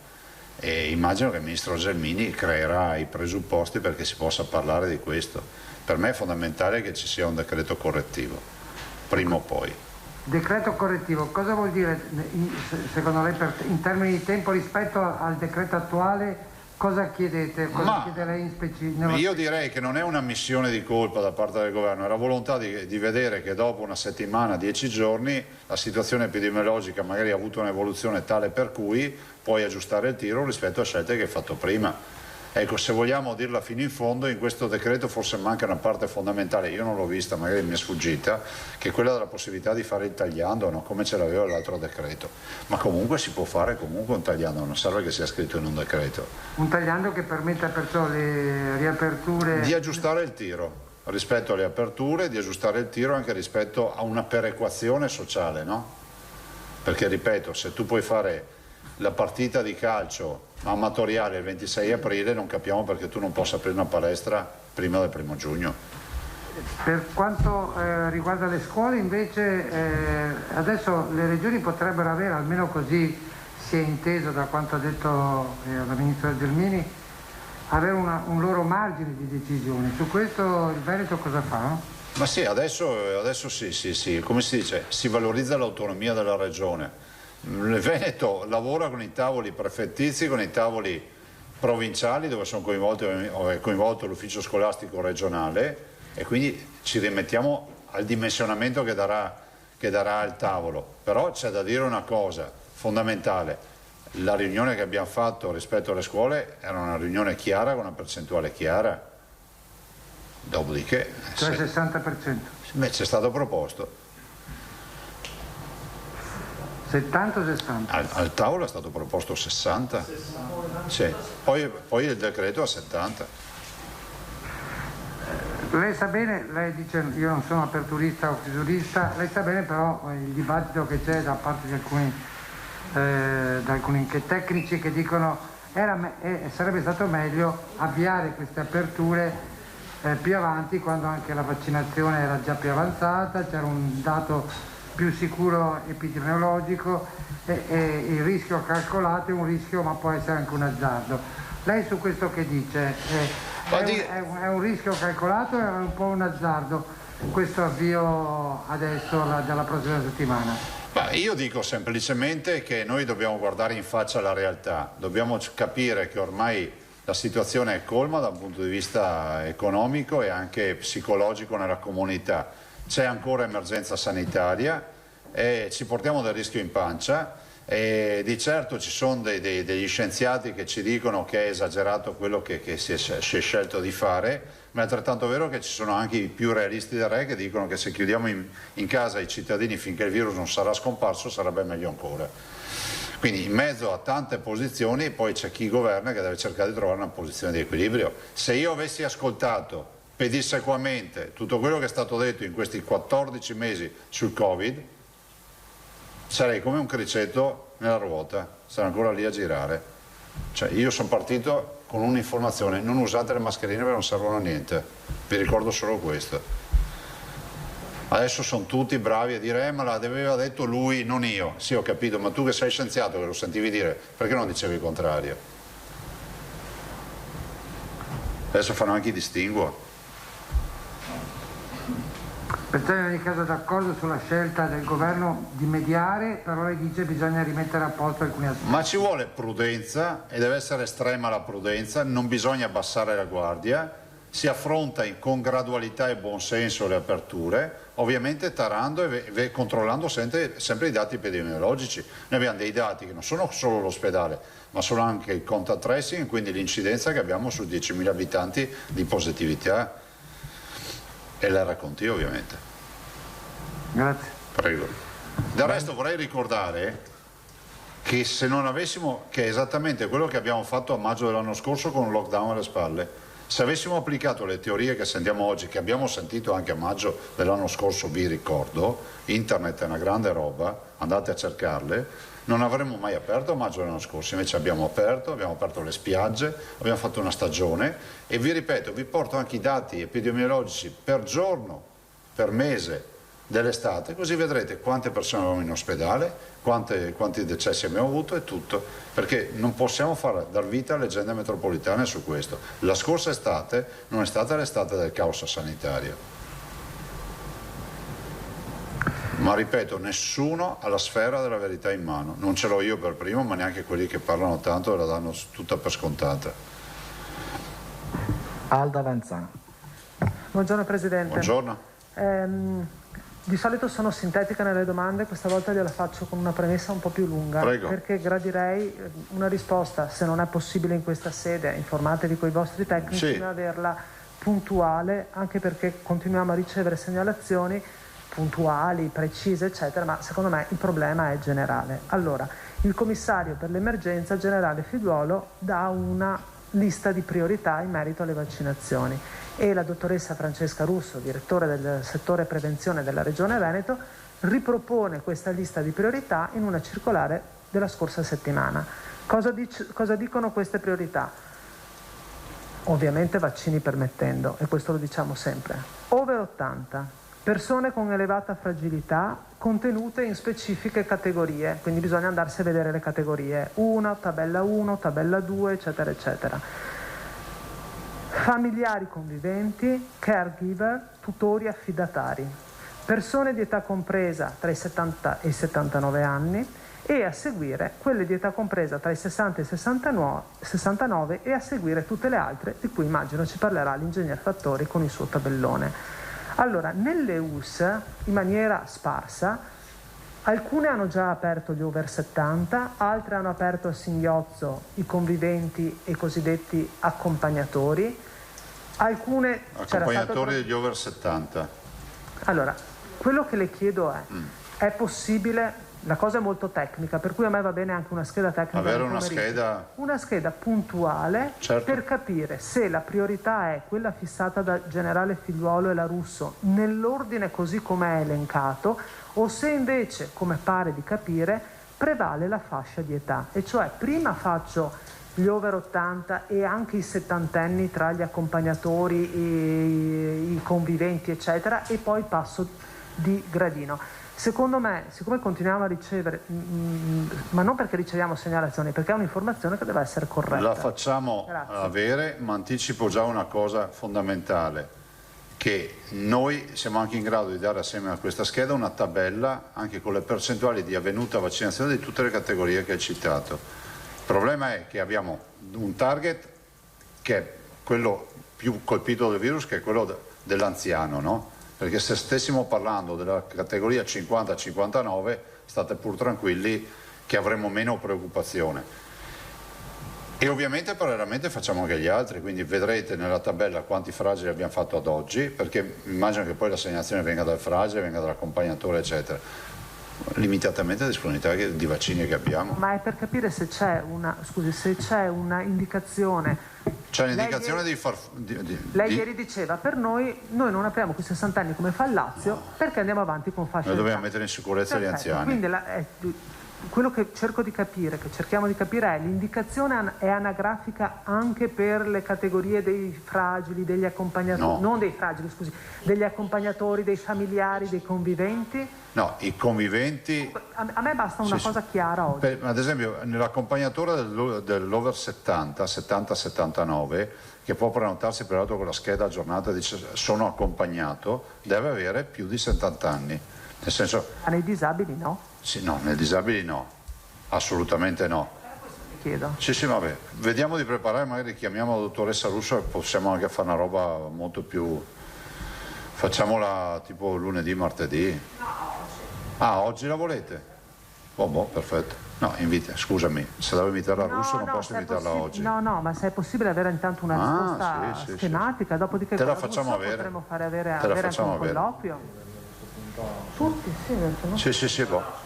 e immagino che il ministro Gelmini creerà i presupposti perché si possa parlare di questo. Per me è fondamentale che ci sia un decreto correttivo, prima o poi. Decreto correttivo, cosa vuol dire secondo lei in termini di tempo rispetto al decreto attuale? Cosa chiedete? Cosa chiede lei in specifico? Io direi che non è una missione di colpa da parte del governo, è la volontà di vedere che dopo una settimana, 10 giorni, la situazione epidemiologica magari ha avuto un'evoluzione tale per cui puoi aggiustare il tiro rispetto a scelte che hai fatto prima. Ecco, se vogliamo dirla fino in fondo, in questo decreto forse manca una parte fondamentale, io non l'ho vista, magari mi è sfuggita, che è quella della possibilità di fare il tagliando, no? Come ce l'aveva l'altro decreto. Ma comunque si può fare comunque un tagliando, non serve che sia scritto in un decreto. Un tagliando che permetta perciò le riaperture... Di aggiustare il tiro rispetto alle aperture, di aggiustare il tiro anche rispetto a una perequazione sociale, no? Perché ripeto, se tu puoi fare la partita di calcio amatoriale il 26 aprile non capiamo perché tu non possa aprire una palestra prima del 1° giugno. Per quanto riguarda le scuole invece adesso le regioni potrebbero avere, almeno così si è inteso da quanto ha detto la ministra Gelmini, avere un loro margine di decisione. Su questo il Veneto cosa fa? Ma sì, adesso sì, come si dice, si valorizza l'autonomia della regione. Il Veneto lavora con i tavoli prefettizi, con i tavoli provinciali dove sono è coinvolto l'ufficio scolastico regionale e quindi ci rimettiamo al dimensionamento che darà il tavolo. Però c'è da dire una cosa fondamentale, la riunione che abbiamo fatto rispetto alle scuole era una riunione chiara con una percentuale chiara, dopodiché... Cioè il 60%? Beh, c'è stato proposto. 70 o 60? Al tavolo è stato proposto 60. Sì. Poi il decreto a 70. Lei sa bene, lei dice io non sono aperturista o chiusurista, lei sa bene però il dibattito che c'è da parte di alcuni tecnici che dicono sarebbe stato meglio avviare queste aperture più avanti quando anche la vaccinazione era già più avanzata, c'era un dato più sicuro epidemiologico e il rischio calcolato è un rischio ma può essere anche un azzardo. Lei su questo che dice? È un rischio calcolato o è un po' un azzardo questo avvio adesso della prossima settimana? Io dico semplicemente che noi dobbiamo guardare in faccia la realtà, dobbiamo capire che ormai la situazione è colma dal punto di vista economico e anche psicologico nella comunità. C'è ancora emergenza sanitaria e ci portiamo del rischio in pancia. E di certo ci sono degli scienziati che ci dicono che è esagerato quello che si è scelto di fare, ma è altrettanto vero che ci sono anche i più realisti del re che dicono che se chiudiamo in casa i cittadini finché il virus non sarà scomparso sarebbe meglio ancora. Quindi in mezzo a tante posizioni poi c'è chi governa che deve cercare di trovare una posizione di equilibrio. Se io avessi ascoltato pedissequamente tutto quello che è stato detto in questi 14 mesi sul Covid, sarei come un criceto nella ruota, sarei ancora lì a girare. Cioè, io sono partito con un'informazione: non usate le mascherine perché non servono a niente, vi ricordo solo questo. Adesso sono tutti bravi a dire ma l'aveva detto lui, non io. Sì, ho capito, ma tu che sei scienziato, che lo sentivi dire, perché non dicevi il contrario? Adesso fanno anche i distinguo. Perciò in ogni caso d'accordo sulla scelta del governo di mediare, però lei dice che bisogna rimettere a posto alcuni aspetti. Ma ci vuole prudenza e deve essere estrema la prudenza, non bisogna abbassare la guardia, si affronta con gradualità e buonsenso le aperture, ovviamente tarando e controllando sempre i dati epidemiologici. Noi abbiamo dei dati che non sono solo l'ospedale, ma sono anche il contact tracing, quindi l'incidenza che abbiamo su 10.000 abitanti di positività. E l'RT ovviamente. Grazie. Prego. Del resto vorrei ricordare che se non avessimo, che è esattamente quello che abbiamo fatto a maggio dell'anno scorso con un lockdown alle spalle, se avessimo applicato le teorie che sentiamo oggi, che abbiamo sentito anche a maggio dell'anno scorso, vi ricordo, internet è una grande roba, andate a cercarle, non avremmo mai aperto a maggio dell'anno scorso, invece abbiamo aperto le spiagge, abbiamo fatto una stagione e vi ripeto, vi porto anche i dati epidemiologici per giorno, per mese dell'estate, così vedrete quante persone avevamo in ospedale, quanti decessi abbiamo avuto e tutto, perché non possiamo dar vita a leggende metropolitane su questo. La scorsa estate non è stata l'estate del caos sanitario. Ma ripeto, nessuno ha la sfera della verità in mano, non ce l'ho io per primo, ma neanche quelli che parlano tanto la danno tutta per scontata. Alda Lanzan. Buongiorno Presidente. Buongiorno. Di solito sono sintetica nelle domande, questa volta gliela faccio con una premessa un po' più lunga. Prego. Perché gradirei una risposta, se non è possibile in questa sede, informatevi con i vostri tecnici, sì, ma averla puntuale, anche perché continuiamo a ricevere segnalazioni puntuali, precise, eccetera, ma secondo me il problema è generale. Allora, il commissario per l'emergenza, generale Figliuolo, dà una lista di priorità in merito alle vaccinazioni e la dottoressa Francesca Russo, direttore del settore prevenzione della Regione Veneto, ripropone questa lista di priorità in una circolare della scorsa settimana. Cosa dicono queste priorità? Ovviamente vaccini permettendo, e questo lo diciamo sempre. Over 80. Persone con elevata fragilità contenute in specifiche categorie, quindi bisogna andarsi a vedere le categorie 1, tabella 2, eccetera, eccetera. Familiari conviventi, caregiver, tutori affidatari, persone di età compresa tra i 70 e i 79 anni e a seguire quelle di età compresa tra i 60 e i 69 e a seguire tutte le altre di cui immagino ci parlerà l'ingegner Fattori con il suo tabellone. Allora, nelle US, in maniera sparsa, alcune hanno già aperto gli over 70, altre hanno aperto a singhiozzo i conviventi e i cosiddetti accompagnatori, alcune... Accompagnatori degli over 70. Allora, quello che le chiedo è possibile... La cosa è molto tecnica, per cui a me va bene anche una scheda tecnica. Avere una scheda puntuale, certo, per capire se la priorità è quella fissata da generale Figliuolo e la Russo nell'ordine così come è elencato, o se invece, come pare di capire, prevale la fascia di età. E cioè prima faccio gli over 80 e anche i settantenni tra gli accompagnatori e i conviventi, eccetera, e poi passo di gradino. Secondo me, siccome continuiamo a ricevere, ma non perché riceviamo segnalazioni, perché è un'informazione che deve essere corretta. La facciamo avere, ma anticipo già una cosa fondamentale. che noi siamo anche in grado di dare assieme a questa scheda una tabella anche con le percentuali di avvenuta vaccinazione di tutte le categorie che hai citato. Il problema è che abbiamo un target che è quello più colpito dal virus, che è quello dell'anziano, no? Perché se stessimo parlando della categoria 50-59 state pur tranquilli che avremo meno preoccupazione. E ovviamente parallelamente facciamo anche gli altri, quindi vedrete nella tabella quanti fragili abbiamo fatto ad oggi, perché immagino che poi l'assegnazione venga dal fragile, venga dall'accompagnatore eccetera, limitatamente alla disponibilità di vaccini che abbiamo. Ma è per capire se c'è una, scusi, se c'è una indicazione. C'è un'indicazione Lei ieri diceva, per noi non apriamo quei 60 anni come fa il Lazio perché andiamo avanti con fascia. Noi dobbiamo mettere in sicurezza gli anziani. Quindi quello che cerchiamo di capire è l'indicazione è anagrafica anche per le categorie dei fragili, degli accompagnatori, non dei fragili, scusi, degli accompagnatori, dei familiari, dei conviventi? No, i conviventi... A me basta una cosa chiara oggi. Ad esempio, nell'accompagnatore dell'over 70-79, che può prenotarsi peraltro con la scheda aggiornata, dice sono accompagnato, deve avere più di 70 anni. Nel senso... Ma nei disabili no? Sì, no, nei disabili no, assolutamente no. Chiedo. Sì, vabbè, vediamo di preparare, magari chiamiamo la dottoressa Russo e possiamo anche fare una roba molto più... Facciamola tipo lunedì, martedì. No, oggi. Ah, oggi la volete? Boh, perfetto. No, scusami, se devo invitare la Russo non posso invitarla oggi. No, ma se è possibile avere intanto una risposta schematica, dopodiché te la facciamo avere. Potremo fare avere anche un colloquio. Tutti, sì, boh.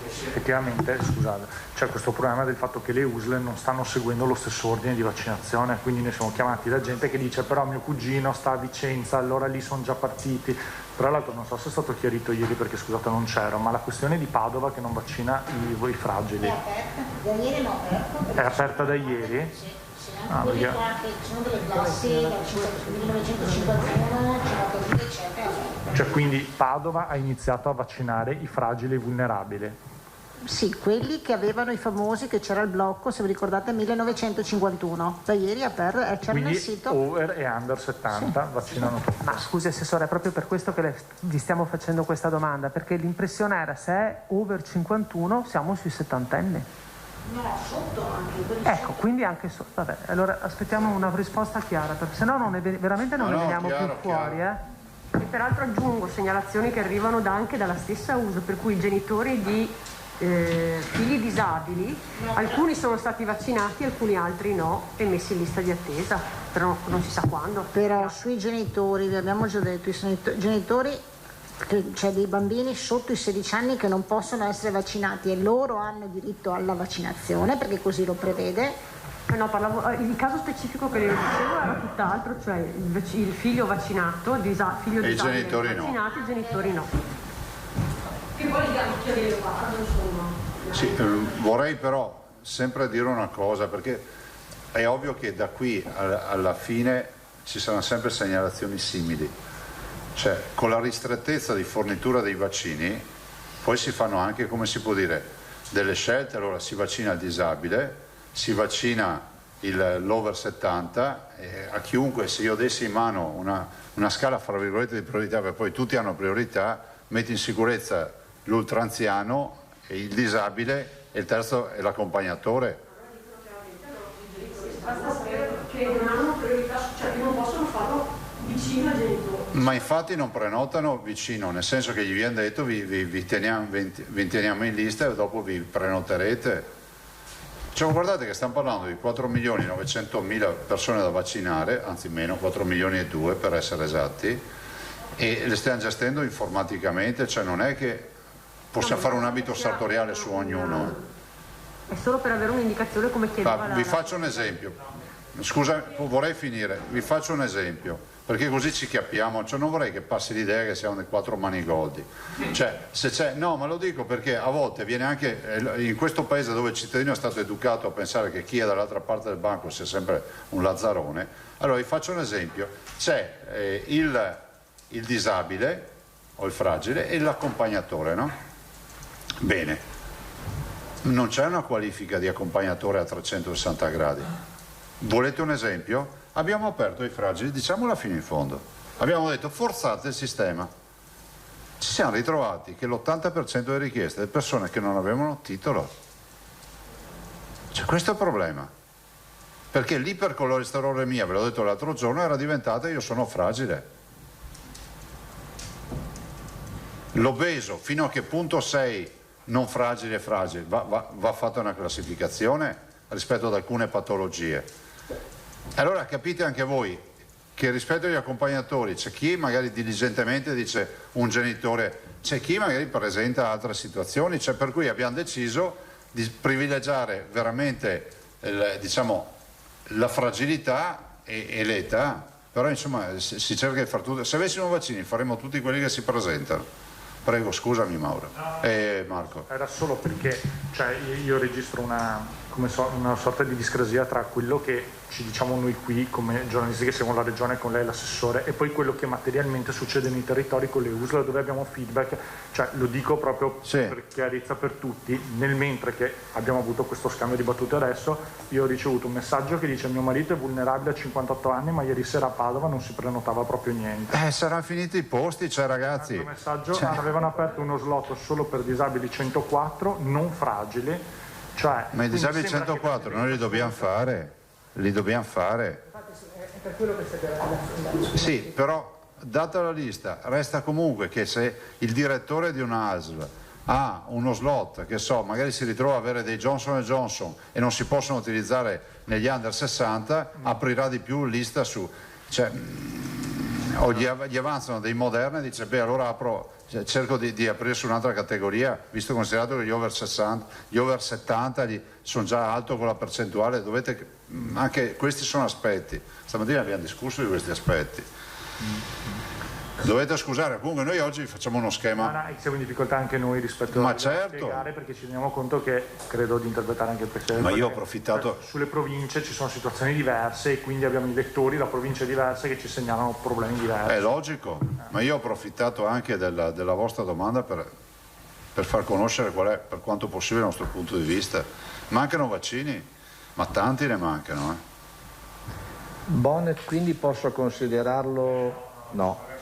Effettivamente, scusate, c'è questo problema del fatto che le USL non stanno seguendo lo stesso ordine di vaccinazione, quindi noi siamo chiamati da gente che dice però mio cugino sta a Vicenza, allora lì sono già partiti. Tra l'altro non so se è stato chiarito ieri perché scusate non c'ero, ma la questione di Padova che non vaccina i fragili. È aperta? Da ieri no, è aperta da ieri? Sì. Perché... ci sono delle classi dal 1951, eccetera. Cioè quindi Padova ha iniziato a vaccinare i fragili e vulnerabili? Sì, quelli che avevano i famosi, che c'era il blocco, se vi ricordate, 1951. Da ieri c'era nel sito. Over e under 70 sì, vaccinano tutti. Ma scusi Assessore, è proprio per questo che vi stiamo facendo questa domanda, perché l'impressione era se è over 51 siamo sui 70enni. No, sotto anche. Ecco, quindi anche sotto. Vabbè, allora aspettiamo una risposta chiara, perché sennò veramente non ne veniamo più fuori. E peraltro aggiungo segnalazioni che arrivano anche dalla stessa USA, per cui i genitori di figli disabili, alcuni sono stati vaccinati, alcuni altri no, e messi in lista di attesa, però non si sa quando. Però sui genitori, vi abbiamo già detto, i genitori, c'è dei bambini sotto i 16 anni che non possono essere vaccinati e loro hanno diritto alla vaccinazione perché così lo prevede. No, il caso specifico che le dicevo era tutt'altro, cioè il figlio vaccinato, figlio e i genitori vaccinati, no. I genitori no. E poi il gatto di leopardo, insomma. Sì, vorrei però sempre dire una cosa, perché è ovvio che da qui alla fine ci saranno sempre segnalazioni simili. Cioè, con la ristrettezza di fornitura dei vaccini, poi si fanno anche, come si può dire, delle scelte. Allora si vaccina il disabile, si vaccina l'over 70, a chiunque, se io dessi in mano una scala fra virgolette di priorità, perché poi tutti hanno priorità, metti in sicurezza l'ultranziano, il disabile e il terzo è l'accompagnatore. Basta sapere che non hanno priorità, cioè che non possono farlo vicino ai genitori. Ma infatti non prenotano vicino, nel senso che gli viene detto vi teniamo in lista e dopo vi prenoterete. Cioè, guardate che stiamo parlando di 4.900.000 persone da vaccinare, anzi meno, 4.200.000 per essere esatti, e le stiamo gestendo informaticamente, cioè non è che possiamo fare un abito sartoriale su ognuno. È solo per avere un'indicazione come chiedeva vi faccio un esempio, scusa, vorrei finire, vi faccio un esempio, perché così ci capiamo, cioè non vorrei che passi l'idea che siamo dei quattro manigoldi. Cioè, se c'è, no, ma lo dico perché a volte viene anche, in questo paese dove il cittadino è stato educato a pensare che chi è dall'altra parte del banco sia sempre un lazzarone, allora vi faccio un esempio, c'è il disabile o il fragile e l'accompagnatore, no? Bene, non c'è una qualifica di accompagnatore a 360 gradi. Volete un esempio? Abbiamo aperto i fragili, diciamola fino in fondo. Abbiamo detto forzate il sistema. Ci siamo ritrovati che l'80% delle richieste delle persone che non avevano titolo. Cioè, questo è il problema. Perché l'ipercolesterolemia, ve l'ho detto l'altro giorno, era diventata io sono fragile. L'obeso, fino a che punto sei non fragile e fragile? Va fatta una classificazione rispetto ad alcune patologie. Allora capite anche voi che rispetto agli accompagnatori c'è chi magari diligentemente dice un genitore, c'è chi magari presenta altre situazioni, cioè per cui abbiamo deciso di privilegiare veramente diciamo, la fragilità e l'età, però insomma si cerca di fare tutto. Se avessimo vaccini faremo tutti quelli che si presentano. Prego, scusami Mauro. Marco. Era solo perché io registro una sorta di discrasia tra quello che ci diciamo noi qui come giornalisti che seguono la regione con lei l'assessore e poi quello che materialmente succede nei territori con le USL dove abbiamo feedback, cioè lo dico proprio per chiarezza per tutti, nel mentre che abbiamo avuto questo scambio di battute adesso, io ho ricevuto un messaggio che dice mio marito è vulnerabile a 58 anni ma ieri sera a Padova non si prenotava proprio niente. Saranno finiti i posti, ragazzi. Un messaggio, avevano aperto uno slot solo per disabili 104 non fragili. Ma i disabili 104 noi li dobbiamo fare, È per quello che siete Sì, però data la lista resta comunque che se il direttore di una ASL ha uno slot, che so, magari si ritrova a avere dei Johnson & Johnson e non si possono utilizzare negli under 60, aprirà di più lista su, cioè, o gli avanzano dei Moderna e dice beh allora apro, cerco di aprire su un'altra categoria, visto considerato che gli over 60, gli over 70 sono già alto con la percentuale, anche questi sono aspetti, stamattina abbiamo discusso di questi aspetti. Dovete scusare, comunque noi oggi facciamo uno schema. Siamo in difficoltà anche noi rispetto a spiegare perché ci rendiamo conto che credo di interpretare anche il Presidente. Ma io ho approfittato. Sulle province ci sono situazioni diverse e quindi abbiamo i lettori da province diverse che ci segnalano problemi diversi. È logico, ma io ho approfittato anche della vostra domanda per far conoscere qual è per quanto possibile il nostro punto di vista. Mancano vaccini, ma tanti ne mancano. Bonnet quindi posso considerarlo no.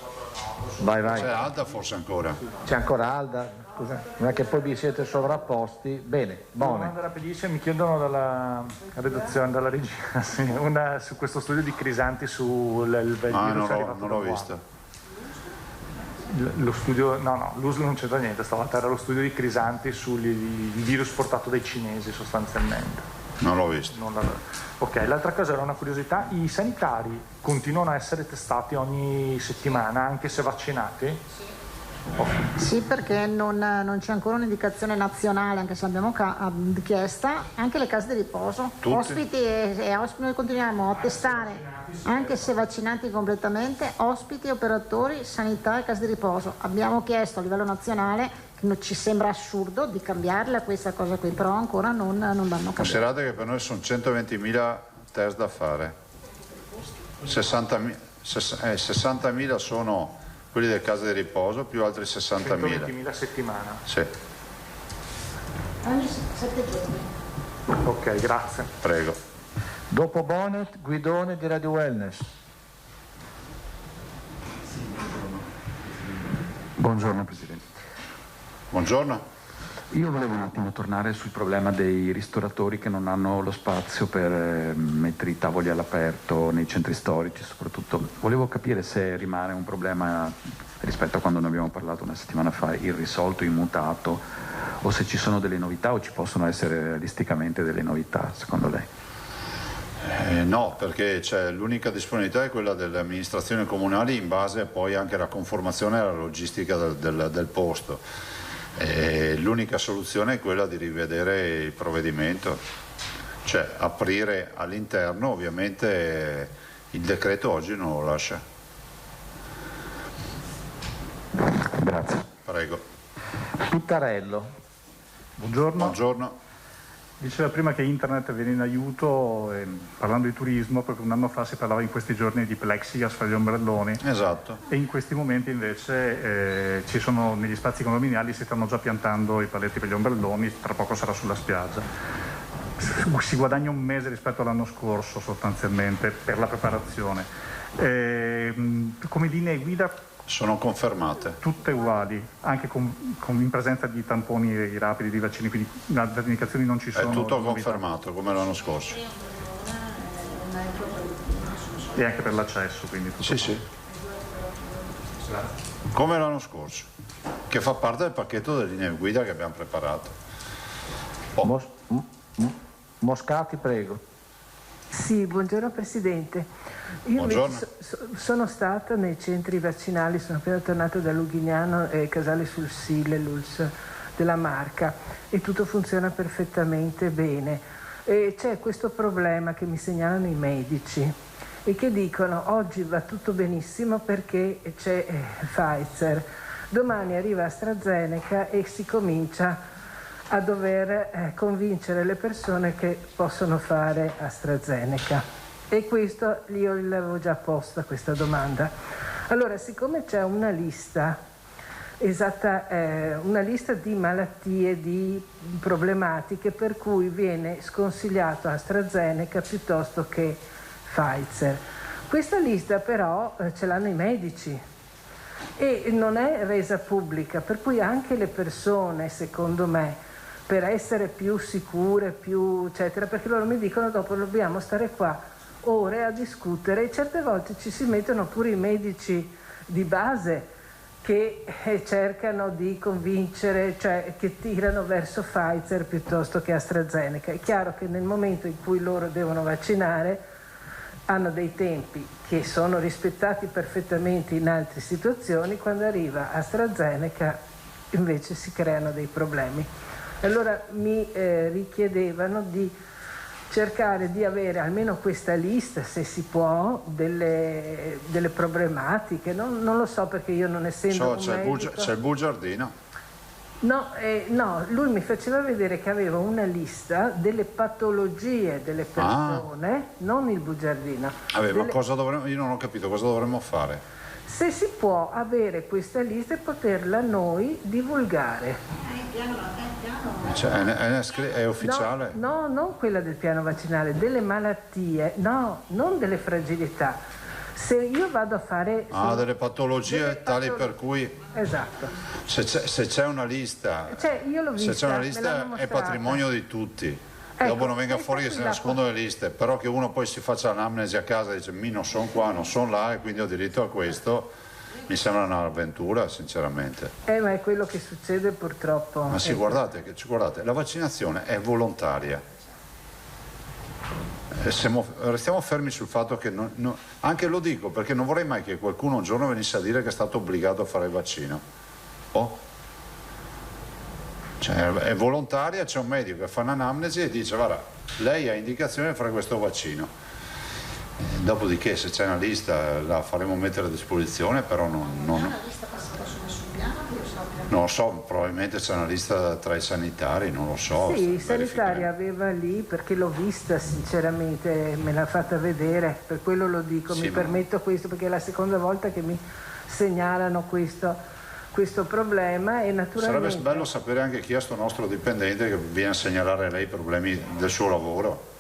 Vai. C'è Alda forse ancora? C'è ancora Alda? Scusa, non è che poi vi siete sovrapposti? Bene, Bonnet. Una rapidissima, mi chiedono dalla redazione, dalla regia, su questo studio di Crisanti sul virus non l'ho visto. Lo studio, l'USL non c'entra niente, stavolta era lo studio di Crisanti sul virus portato dai cinesi sostanzialmente. Non l'ho visto. Ok, l'altra cosa era una curiosità, i sanitari continuano a essere testati ogni settimana anche se vaccinati? Sì, perché non c'è ancora un'indicazione nazionale, anche se l'abbiamo richiesta, anche le case di riposo, ospiti e ospiti, noi continuiamo a testare anche se vaccinati completamente, ospiti, operatori, sanità e case di riposo. Abbiamo chiesto a livello nazionale, che ci sembra assurdo di cambiarla questa cosa qui, però ancora non l'hanno cambiata. Considerate che per noi sono 120.000 test da fare, 60.000 sono quelli del caso di riposo più altri 60.000. 120.000 a settimana? Sì. Ogni 7 giorni. Ok, grazie. Prego. Dopo Bonnet, Guidone di Radio Wellness. Buongiorno Presidente. Buongiorno. Io volevo un attimo tornare sul problema dei ristoratori che non hanno lo spazio per mettere i tavoli all'aperto nei centri storici soprattutto. Volevo capire se rimane un problema rispetto a quando ne abbiamo parlato una settimana fa, irrisolto, immutato, o se ci sono delle novità o ci possono essere realisticamente delle novità secondo lei? No, perché l'unica disponibilità è quella delle amministrazioni comunali in base poi anche alla conformazione e alla logistica del posto. L'unica soluzione è quella di rivedere il provvedimento, cioè aprire all'interno, ovviamente il decreto oggi non lo lascia. Grazie. Prego. Pittarello. Buongiorno. Diceva prima che internet viene in aiuto, parlando di turismo, perché un anno fa si parlava in questi giorni di plexiglass fra gli ombrelloni. Esatto. E in questi momenti invece ci sono negli spazi condominiali, si stanno già piantando i paletti per gli ombrelloni, tra poco sarà sulla spiaggia. si guadagna un mese rispetto all'anno scorso sostanzialmente per la preparazione. Come linee guida sono confermate. Tutte uguali, anche in presenza di tamponi rapidi, di vaccini, quindi le indicazioni non ci sono. È tutto confermato come l'anno scorso. E anche per l'accesso, quindi tutto. Sì, sì. Come l'anno scorso, che fa parte del pacchetto delle linee guida che abbiamo preparato. Moscati, prego. Sì, buongiorno Presidente. Io Buongiorno. sono stata nei centri vaccinali, sono appena tornata da Lughignano e Casale sul Sile, l'ULS della Marca, e tutto funziona perfettamente bene. E c'è questo problema che mi segnalano i medici e che dicono oggi va tutto benissimo perché c'è Pfizer, domani arriva AstraZeneca e si comincia a dover convincere le persone che possono fare AstraZeneca. E questo io l'avevo già posta questa domanda. Allora, siccome c'è una lista una lista di malattie, di problematiche per cui viene sconsigliato AstraZeneca piuttosto che Pfizer. Questa lista però ce l'hanno i medici e non è resa pubblica, per cui anche le persone, secondo me, per essere più sicure, più eccetera, perché loro mi dicono dopo dobbiamo stare qua ore a discutere e certe volte ci si mettono pure i medici di base che cercano di convincere, cioè che tirano verso Pfizer piuttosto che AstraZeneca. È chiaro che nel momento in cui loro devono vaccinare hanno dei tempi che sono rispettati perfettamente in altre situazioni, quando arriva AstraZeneca invece si creano dei problemi. Allora mi richiedevano di cercare di avere almeno questa lista, se si può, delle problematiche. Non lo so perché io non essendo un medico... C'è il bugiardino. No, lui mi faceva vedere che aveva una lista delle patologie delle persone, non il bugiardino. Ma io non ho capito cosa dovremmo fare. Se si può avere questa lista e poterla noi divulgare. Cioè, è ufficiale? No, non quella del piano vaccinale, delle malattie, no, non delle fragilità. Se io vado a fare... delle patologie tali per cui... Esatto. Se c'è una lista, io l'ho vista, se c'è una lista è patrimonio di tutti. Ecco, dopo non venga fuori che si nascondono le liste, però che uno poi si faccia l'anamnesi a casa e dice mi non sono qua, non sono là e quindi ho diritto a questo, mi sembra un'avventura sinceramente. Ma è quello che succede purtroppo. Ma sì, guardate, la vaccinazione è volontaria. Restiamo fermi sul fatto che anche lo dico perché non vorrei mai che qualcuno un giorno venisse a dire che è stato obbligato a fare il vaccino. Cioè, è volontaria, c'è un medico che fa un'anamnesi e dice guarda, lei ha indicazione di fare questo vaccino. Dopodiché se c'è una lista la faremo mettere a disposizione, però non lo so, probabilmente c'è una lista tra i sanitari, non lo so. Sì, i sanitari aveva lì perché l'ho vista sinceramente, me l'ha fatta vedere, per quello lo dico, sì, mi permetto questo perché è la seconda volta che mi segnalano questo problema e naturalmente... Sarebbe bello sapere anche chi è sto nostro dipendente che viene a segnalare a lei i problemi del suo lavoro.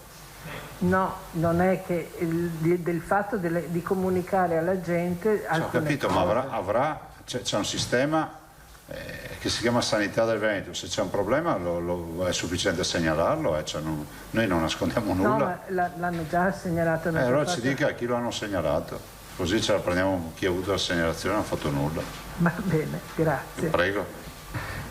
No, non è che del fatto di comunicare alla gente... Ho capito, cose. Ma c'è un sistema che si chiama Sanità del Veneto, se c'è un problema è sufficiente segnalarlo, cioè noi non nascondiamo nulla. No, ma l'hanno già segnalato. Allora ci dica a chi lo hanno segnalato, così ce la prendiamo chi ha avuto la segnalazione non ha fatto nulla. Va bene, grazie. Prego.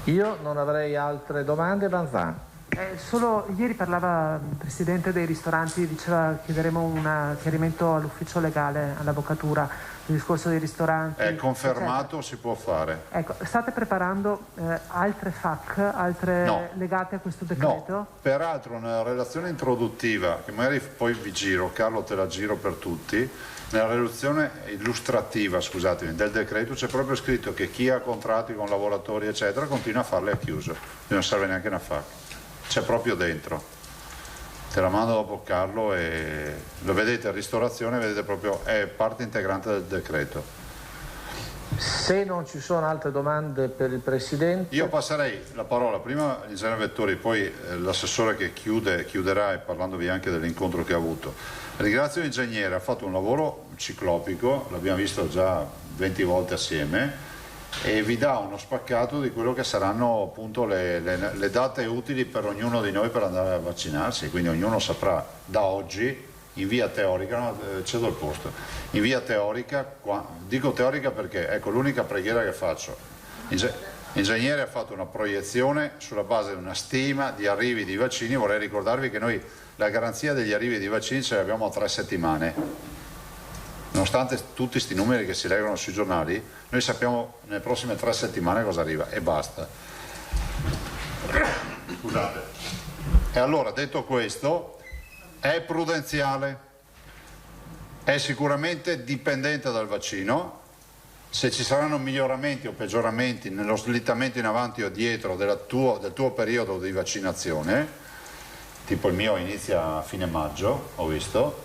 Io non avrei altre domande, Banzan. Solo ieri parlava il Presidente dei ristoranti, diceva chiederemo un chiarimento all'ufficio legale, all'avvocatura, il discorso dei ristoranti. È confermato, si può fare. Ecco, state preparando altre FAQ, legate a questo decreto? No, peraltro nella relazione introduttiva, che magari poi vi giro, Carlo te la giro per tutti, nella relazione illustrativa, scusatemi, del decreto c'è proprio scritto che chi ha contratti con lavoratori eccetera continua a farle a chiuso, non serve neanche una FAQ. C'è proprio dentro, te la mando dopo Carlo e lo vedete, ristorazione, vedete proprio, è parte integrante del decreto. Se non ci sono altre domande per il Presidente... Io passerei la parola prima all'ingegnere Vettori, poi l'assessore che chiuderà, e parlandovi anche dell'incontro che ha avuto. Ringrazio l'ingegnere, ha fatto un lavoro ciclopico, l'abbiamo visto già 20 volte assieme, e vi dà uno spaccato di quello che saranno appunto le date utili per ognuno di noi per andare a vaccinarsi, quindi ognuno saprà da oggi in via teorica, no, cedo il posto, in via teorica, dico teorica perché ecco l'unica preghiera che faccio, l'ingegnere ha fatto una proiezione sulla base di una stima di arrivi di vaccini. Vorrei ricordarvi che noi la garanzia degli arrivi di vaccini ce l'abbiamo a 3 settimane, nonostante tutti questi numeri che si leggono sui giornali, noi sappiamo nelle prossime 3 settimane cosa arriva e basta. Scusate. E allora, detto questo, è prudenziale, è sicuramente dipendente dal vaccino. Se ci saranno miglioramenti o peggioramenti nello slittamento in avanti o dietro del tuo periodo di vaccinazione, tipo il mio inizia a fine maggio, ho visto,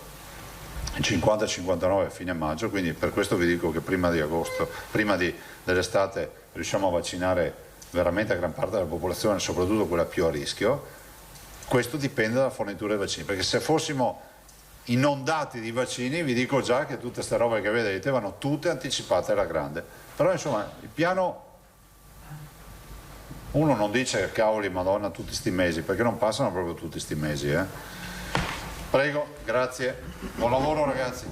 50-59 a fine maggio, quindi per questo vi dico che prima di agosto, dell'estate, riusciamo a vaccinare veramente a gran parte della popolazione, soprattutto quella più a rischio. Questo dipende dalla fornitura dei vaccini, perché se fossimo inondati di vaccini vi dico già che tutte queste robe che vedete vanno tutte anticipate alla grande. Però insomma il piano, uno non dice cavoli madonna tutti sti mesi, perché non passano proprio tutti sti mesi. Prego, grazie, buon lavoro ragazzi.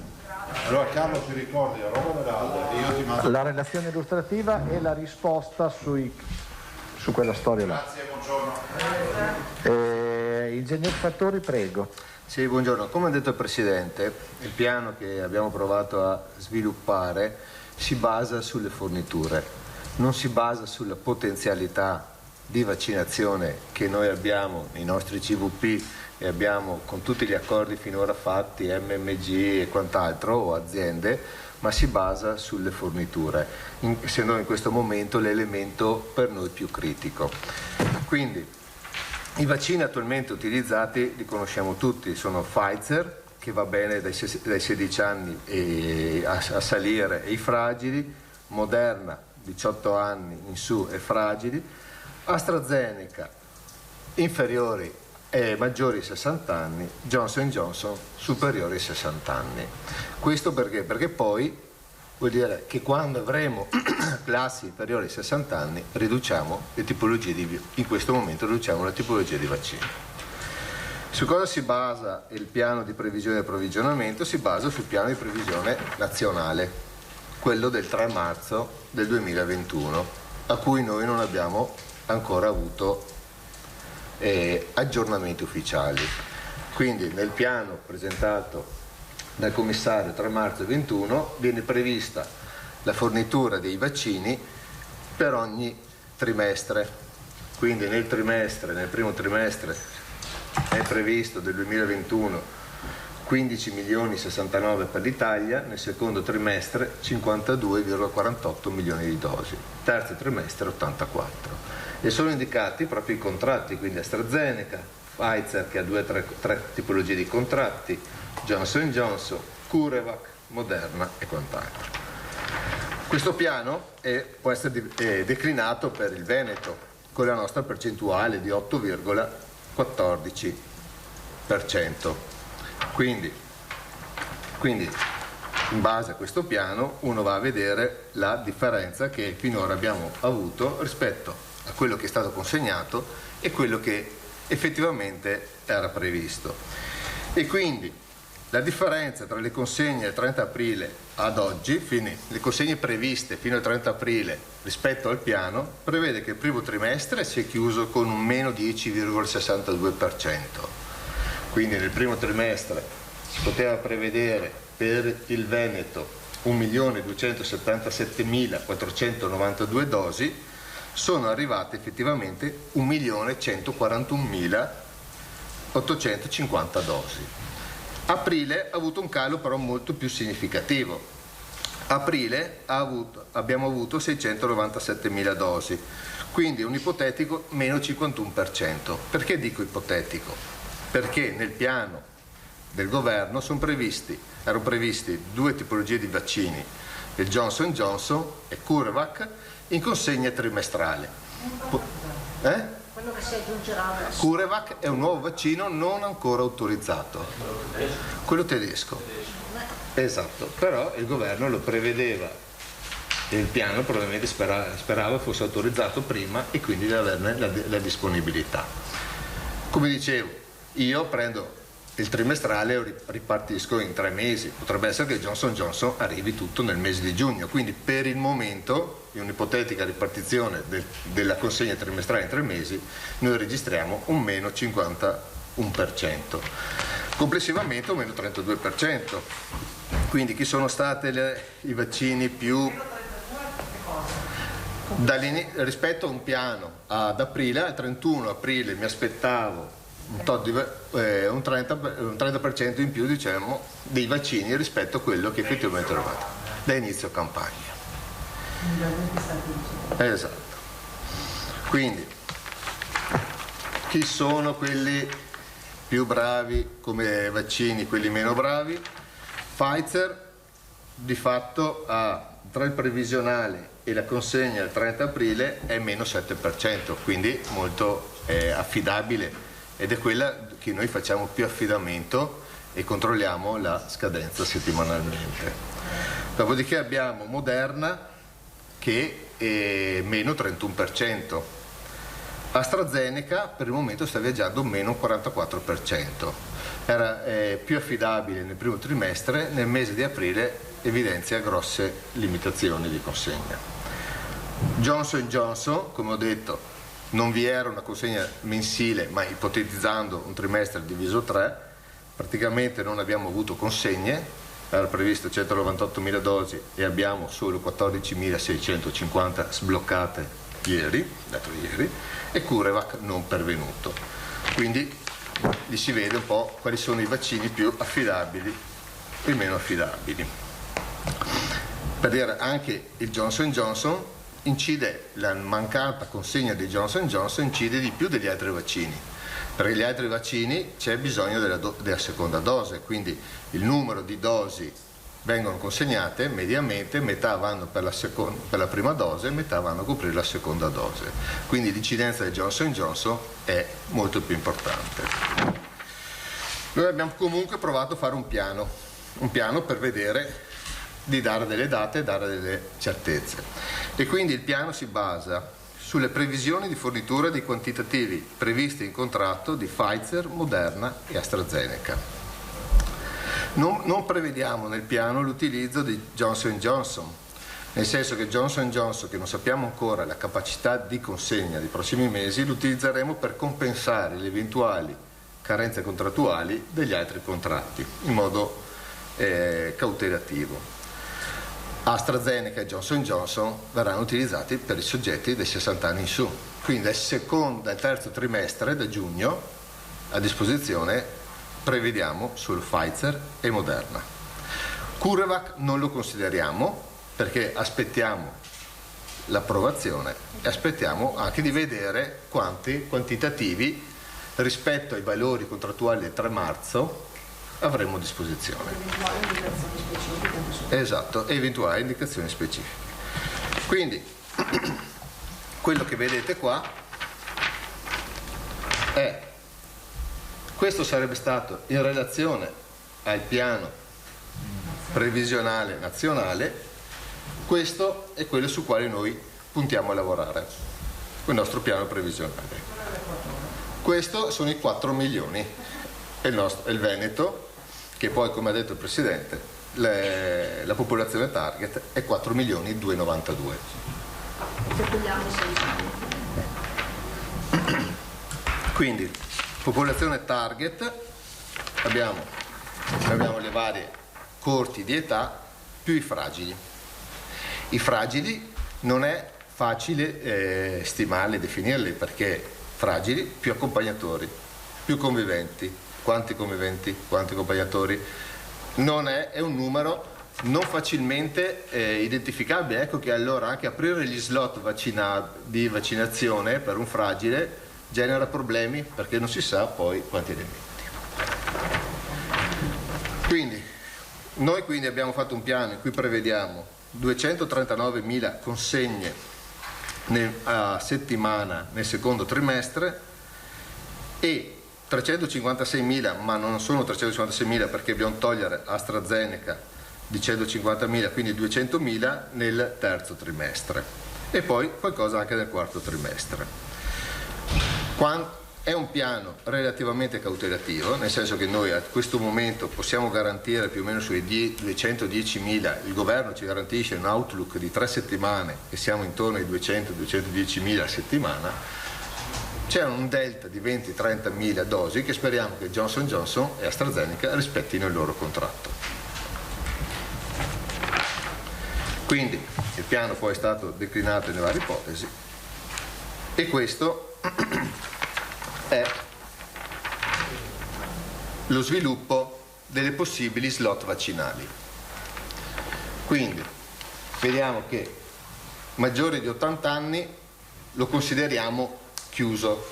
Allora Carlo ti ricordi la roba dell'Alde e io ti mando la relazione illustrativa e la risposta su quella storia là. Grazie, buongiorno. Ingegner Fattori, prego. Sì, buongiorno. Come ha detto il Presidente, il piano che abbiamo provato a sviluppare si basa sulle forniture, non si basa sulla potenzialità di vaccinazione che noi abbiamo nei nostri CVP e abbiamo con tutti gli accordi finora fatti, MMG e quant'altro, o aziende, ma si basa sulle forniture, essendo in questo momento l'elemento per noi più critico. Quindi i vaccini attualmente utilizzati li conosciamo tutti, sono Pfizer, che va bene dai 16 anni a salire, e i fragili, Moderna 18 anni in su e fragili, AstraZeneca inferiori e maggiori ai 60 anni, Johnson & Johnson superiori ai 60 anni. Questo perché? Perché poi vuol dire che quando avremo classi inferiori ai 60 anni riduciamo le tipologie in questo momento riduciamo la tipologia di vaccini. Su cosa si basa il piano di previsione e approvvigionamento? Si basa sul piano di previsione nazionale, quello del 3 marzo del 2021, a cui noi non abbiamo ancora avuto aggiornamenti ufficiali. Quindi nel piano presentato dal commissario 3 marzo 2021 viene prevista la fornitura dei vaccini per ogni trimestre. Quindi nel primo trimestre è previsto del 2021 15 milioni 69 per l'Italia, nel secondo trimestre 52,48 milioni di dosi, terzo trimestre 84. E sono indicati proprio i contratti, quindi AstraZeneca, Pfizer che ha 3 tipologie di contratti, Johnson & Johnson, CureVac, Moderna e quant'altro. Questo piano può essere declinato per il Veneto con la nostra percentuale di 8,14%. Quindi in base a questo piano uno va a vedere la differenza che finora abbiamo avuto rispetto a quello che è stato consegnato e quello che effettivamente era previsto. E quindi la differenza tra le consegne del 30 aprile ad oggi, le consegne previste fino al 30 aprile rispetto al piano, prevede che il primo trimestre si è chiuso con un meno 10,62%. Quindi nel primo trimestre si poteva prevedere per il Veneto 1.277.492 dosi, sono arrivate effettivamente 1.141.850 dosi. Aprile ha avuto un calo però molto più significativo. Aprile abbiamo avuto 697.000 dosi, quindi un ipotetico meno 51%. Perché dico ipotetico? Perché nel piano del governo erano previsti 2 tipologie di vaccini il Johnson & Johnson e CureVac in consegna trimestrale. Quello che si aggiungerà adesso. CureVac è un nuovo vaccino non ancora autorizzato, quello tedesco. Esatto, però il governo lo prevedeva e il piano probabilmente sperava fosse autorizzato prima e quindi di averne la disponibilità. Come dicevo, io prendo il trimestrale e ripartisco in 3 mesi. Potrebbe essere che il Johnson & Johnson arrivi tutto nel mese di giugno, quindi per il momento, in un'ipotetica ripartizione della consegna trimestrale in 3 mesi, noi registriamo un meno 51%, complessivamente un meno 32%. Quindi chi sono stati i vaccini più rispetto a un piano ad aprile, al 31 aprile mi aspettavo un 30% in più, diciamo, dei vaccini rispetto a quello che effettivamente ho trovato da inizio campagna. Esatto. Quindi chi sono quelli più bravi come vaccini, quelli meno bravi? Pfizer di fatto ha tra il previsionale e la consegna il 30 aprile è meno 7%, quindi molto affidabile, ed è quella che noi facciamo più affidamento e controlliamo la scadenza settimanalmente. Dopodiché abbiamo Moderna che è meno 31%. AstraZeneca per il momento sta viaggiando meno 44%. Era più affidabile nel primo trimestre, nel mese di aprile evidenzia grosse limitazioni di consegna. Johnson & Johnson, come ho detto, non vi era una consegna mensile, ma ipotetizzando un trimestre diviso 3, praticamente non abbiamo avuto consegne, era previsto 198.000 dosi e abbiamo solo 14.650 sbloccate l'altro ieri, e CureVac non pervenuto. Quindi lì si vede un po' quali sono i vaccini più affidabili e meno affidabili. Per dire, anche il Johnson & Johnson incide, la mancata consegna di Johnson & Johnson incide di più degli altri vaccini, perché gli altri vaccini c'è bisogno della seconda dose, quindi il numero di dosi vengono consegnate mediamente, metà vanno per la prima dose e metà vanno a coprire la seconda dose, quindi l'incidenza del Johnson & Johnson è molto più importante. Noi abbiamo comunque provato a fare un piano per vedere di dare delle date e dare delle certezze, e quindi il piano si basa sulle previsioni di fornitura dei quantitativi previsti in contratto di Pfizer, Moderna e AstraZeneca. Non prevediamo nel piano l'utilizzo di Johnson & Johnson, nel senso che Johnson & Johnson, che non sappiamo ancora la capacità di consegna dei prossimi mesi, lo utilizzeremo per compensare le eventuali carenze contrattuali degli altri contratti in modo cautelativo. AstraZeneca e Johnson & Johnson verranno utilizzati per i soggetti dai 60 anni in su, quindi dal terzo trimestre, da giugno, a disposizione prevediamo solo Pfizer e Moderna. CureVac non lo consideriamo perché aspettiamo l'approvazione e aspettiamo anche di vedere quanti quantitativi rispetto ai valori contrattuali del 3 marzo avremo a disposizione. Esatto, eventuali indicazioni specifiche. Quindi quello che vedete qua è, questo sarebbe stato in relazione al piano previsionale nazionale, questo è quello su quale noi puntiamo a lavorare, il nostro piano previsionale. Questo sono i 4 milioni, è il Veneto, che poi, come ha detto il Presidente, la popolazione target è 4.292.000. Quindi popolazione target, abbiamo le varie corti di età più i fragili. I fragili non è facile stimarli, definirli, perché fragili più accompagnatori, più conviventi. Quanti conviventi, quanti accompagnatori? È un numero non facilmente identificabile. Ecco che allora anche aprire gli slot di vaccinazione per un fragile genera problemi, perché non si sa poi quanti elementi. Noi quindi abbiamo fatto un piano in cui prevediamo 239.000 consegne a settimana nel secondo trimestre e 356.000, ma non sono 356.000 perché dobbiamo togliere AstraZeneca di 150.000, quindi 200.000 nel terzo trimestre e poi qualcosa anche nel quarto trimestre. È un piano relativamente cautelativo, nel senso che noi a questo momento possiamo garantire più o meno sui 210.000, il governo ci garantisce un outlook di 3 settimane e siamo intorno ai 200-210.000 a settimana. C'è un delta di 20-30.000 dosi che speriamo che Johnson & Johnson e AstraZeneca rispettino il loro contratto. Quindi il piano poi è stato declinato nelle varie ipotesi e questo è lo sviluppo delle possibili slot vaccinali. Quindi vediamo che maggiori di 80 anni lo consideriamo chiuso.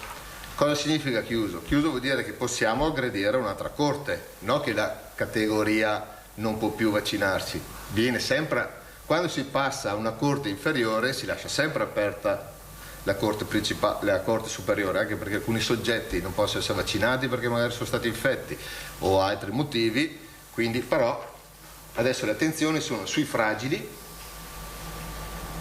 Cosa significa chiuso? Chiuso vuol dire che possiamo aggredire un'altra corte, non che la categoria non può più vaccinarsi. Viene sempre, quando si passa a una corte inferiore si lascia sempre aperta la corte principale, la corte superiore, anche perché alcuni soggetti non possono essere vaccinati perché magari sono stati infetti o altri motivi, quindi però adesso le attenzioni sono sui fragili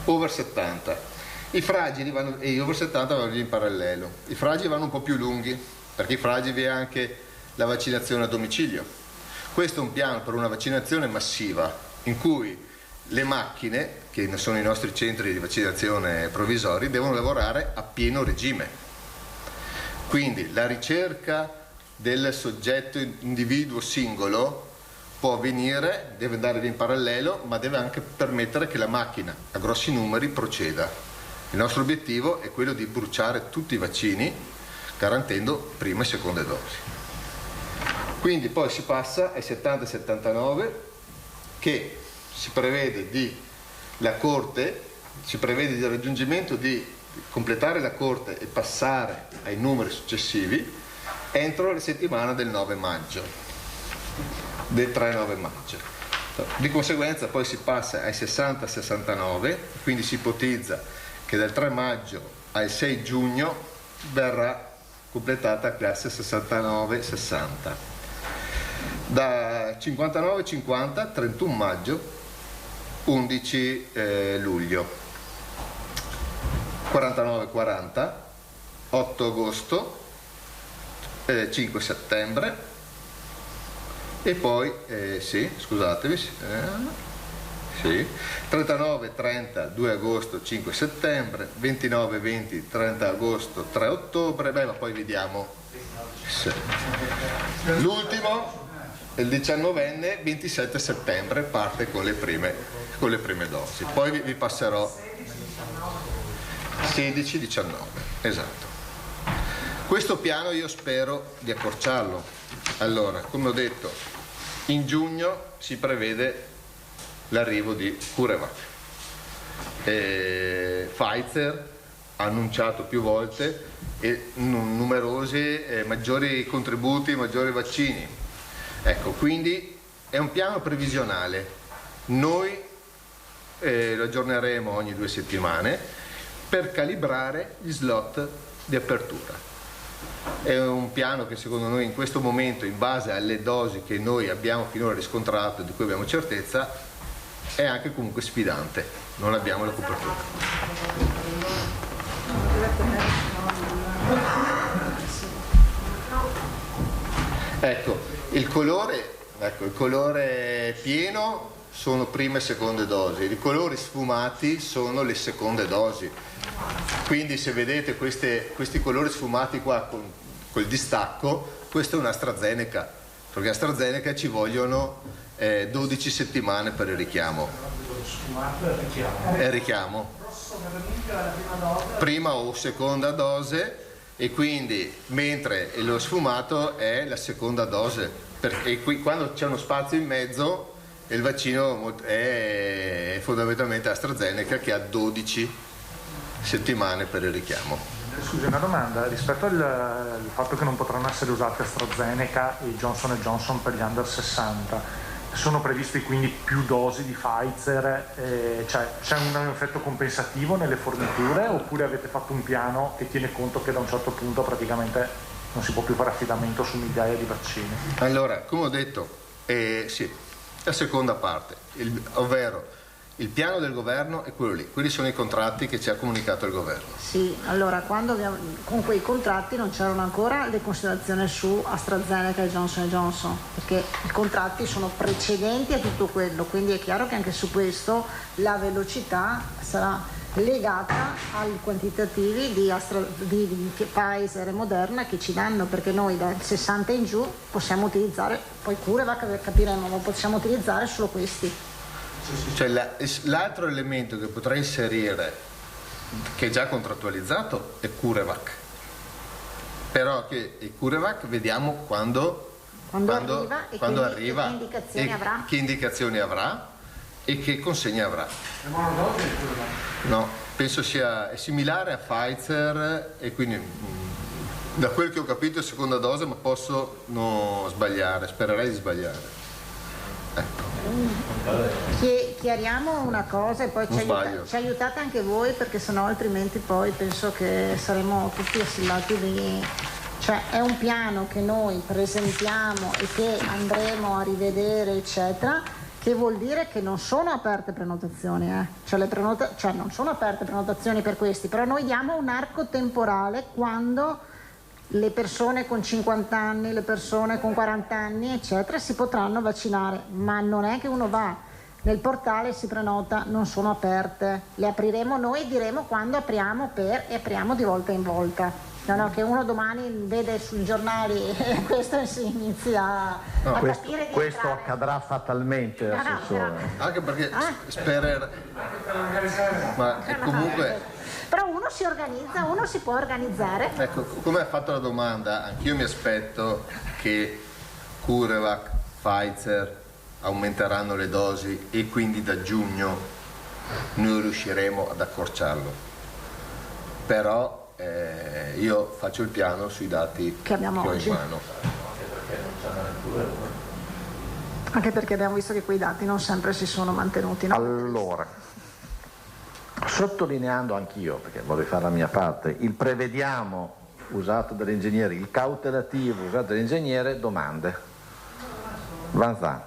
over 70. I fragili e gli over 70 vanno in parallelo. I fragili vanno un po' più lunghi perché i fragili vi è anche la vaccinazione a domicilio. Questo è un piano per una vaccinazione massiva in cui le macchine, che sono i nostri centri di vaccinazione provvisori, devono lavorare a pieno regime. Quindi la ricerca del soggetto individuo singolo può avvenire, deve andare in parallelo, ma deve anche permettere che la macchina a grossi numeri proceda. Il nostro obiettivo è quello di bruciare tutti i vaccini garantendo prime e seconde dosi. Quindi poi si passa ai 70-79 che si prevede il raggiungimento di completare la corte e passare ai numeri successivi entro la settimana del 9 maggio, del 3-9 maggio. Di conseguenza poi si passa ai 60-69, quindi si ipotizza che dal 3 maggio al 6 giugno verrà completata la classe 69-60. Da 59-50, 31 maggio, 11 luglio, 49-40, 8 agosto, 5 settembre e poi, 39-30, 2 agosto, 5 settembre, 29-20, 30 agosto, 3 ottobre, ma poi vediamo. L'ultimo, il 19enne, 27 settembre, parte con le prime dosi. Poi vi passerò 16-19, esatto. Questo piano io spero di accorciarlo. Allora, come ho detto, in giugno si prevede l'arrivo di CureVac. Pfizer ha annunciato più volte numerosi maggiori contributi, maggiori vaccini. Ecco, quindi è un piano previsionale. Noi lo aggiorneremo ogni 2 settimane per calibrare gli slot di apertura. È un piano che secondo noi in questo momento, in base alle dosi che noi abbiamo finora riscontrato e di cui abbiamo certezza, è anche comunque sfidante. Non abbiamo la copertura. Ecco, il colore pieno sono prime e seconde dosi, i colori sfumati sono le seconde dosi. Quindi se vedete questi colori sfumati qua col distacco, questo è un AstraZeneca, perché AstraZeneca ci vogliono 12 settimane per il richiamo. È richiamo. Prima o seconda dose, e quindi mentre lo sfumato è la seconda dose, perché qui quando c'è uno spazio in mezzo il vaccino è fondamentalmente AstraZeneca che ha 12 settimane per il richiamo. Scusi, una domanda, rispetto al fatto che non potranno essere usati AstraZeneca e Johnson & Johnson per gli under 60, Sono previsti quindi più dosi di Pfizer, cioè c'è un effetto compensativo nelle forniture, oppure avete fatto un piano che tiene conto che da un certo punto praticamente non si può più fare affidamento su migliaia di vaccini? Allora, come ho detto, sì, la seconda parte, ovvero il piano del governo è quello lì, quelli sono i contratti che ci ha comunicato il governo. Sì, allora con quei contratti non c'erano ancora le considerazioni su AstraZeneca e Johnson & Johnson, perché i contratti sono precedenti a tutto quello, quindi è chiaro che anche su questo la velocità sarà legata ai quantitativi di Pfizer e Moderna che ci danno, perché noi dal 60 in giù possiamo utilizzare, poi CureVac capiremo, ma possiamo utilizzare solo questi. Cioè, l'altro elemento che potrei inserire, che è già contrattualizzato, è CureVac. Però che il CureVac vediamo quando arriva che indicazioni avrà e che consegne avrà. No, penso è similare a Pfizer, e quindi da quel che ho capito è seconda dose, ma posso non sbagliare, spererei di sbagliare. Ecco. Chiariamo una cosa e poi ci aiutate anche voi, perché sennò altrimenti poi penso che saremo tutti assillati di... Cioè è un piano che noi presentiamo e che andremo a rivedere eccetera, che vuol dire che non sono aperte prenotazioni, cioè non sono aperte prenotazioni per questi, però noi diamo un arco temporale quando le persone con 50 anni, le persone con 40 anni, eccetera, si potranno vaccinare, ma non è che uno va nel portale, si prenota, non sono aperte. Le apriremo noi e diremo quando apriamo e apriamo di volta in volta. No, che uno domani vede sui giornali e questo si inizia a capire di questo entrare. Accadrà fatalmente, assessore. Anche perché ma comunque... Però uno si organizza, uno si può organizzare. Ecco, come ha fatto la domanda, anch'io mi aspetto che CureVac, Pfizer aumenteranno le dosi e quindi da giugno noi riusciremo ad accorciarlo. Però io faccio il piano sui dati che abbiamo che ho oggi in mano. Anche perché abbiamo visto che quei dati non sempre si sono mantenuti, no? Allora, sottolineando anch'io, perché vorrei fare la mia parte, il prevediamo usato dall'ingegnere, il cautelativo usato dall'ingegnere, domande. Vanzan.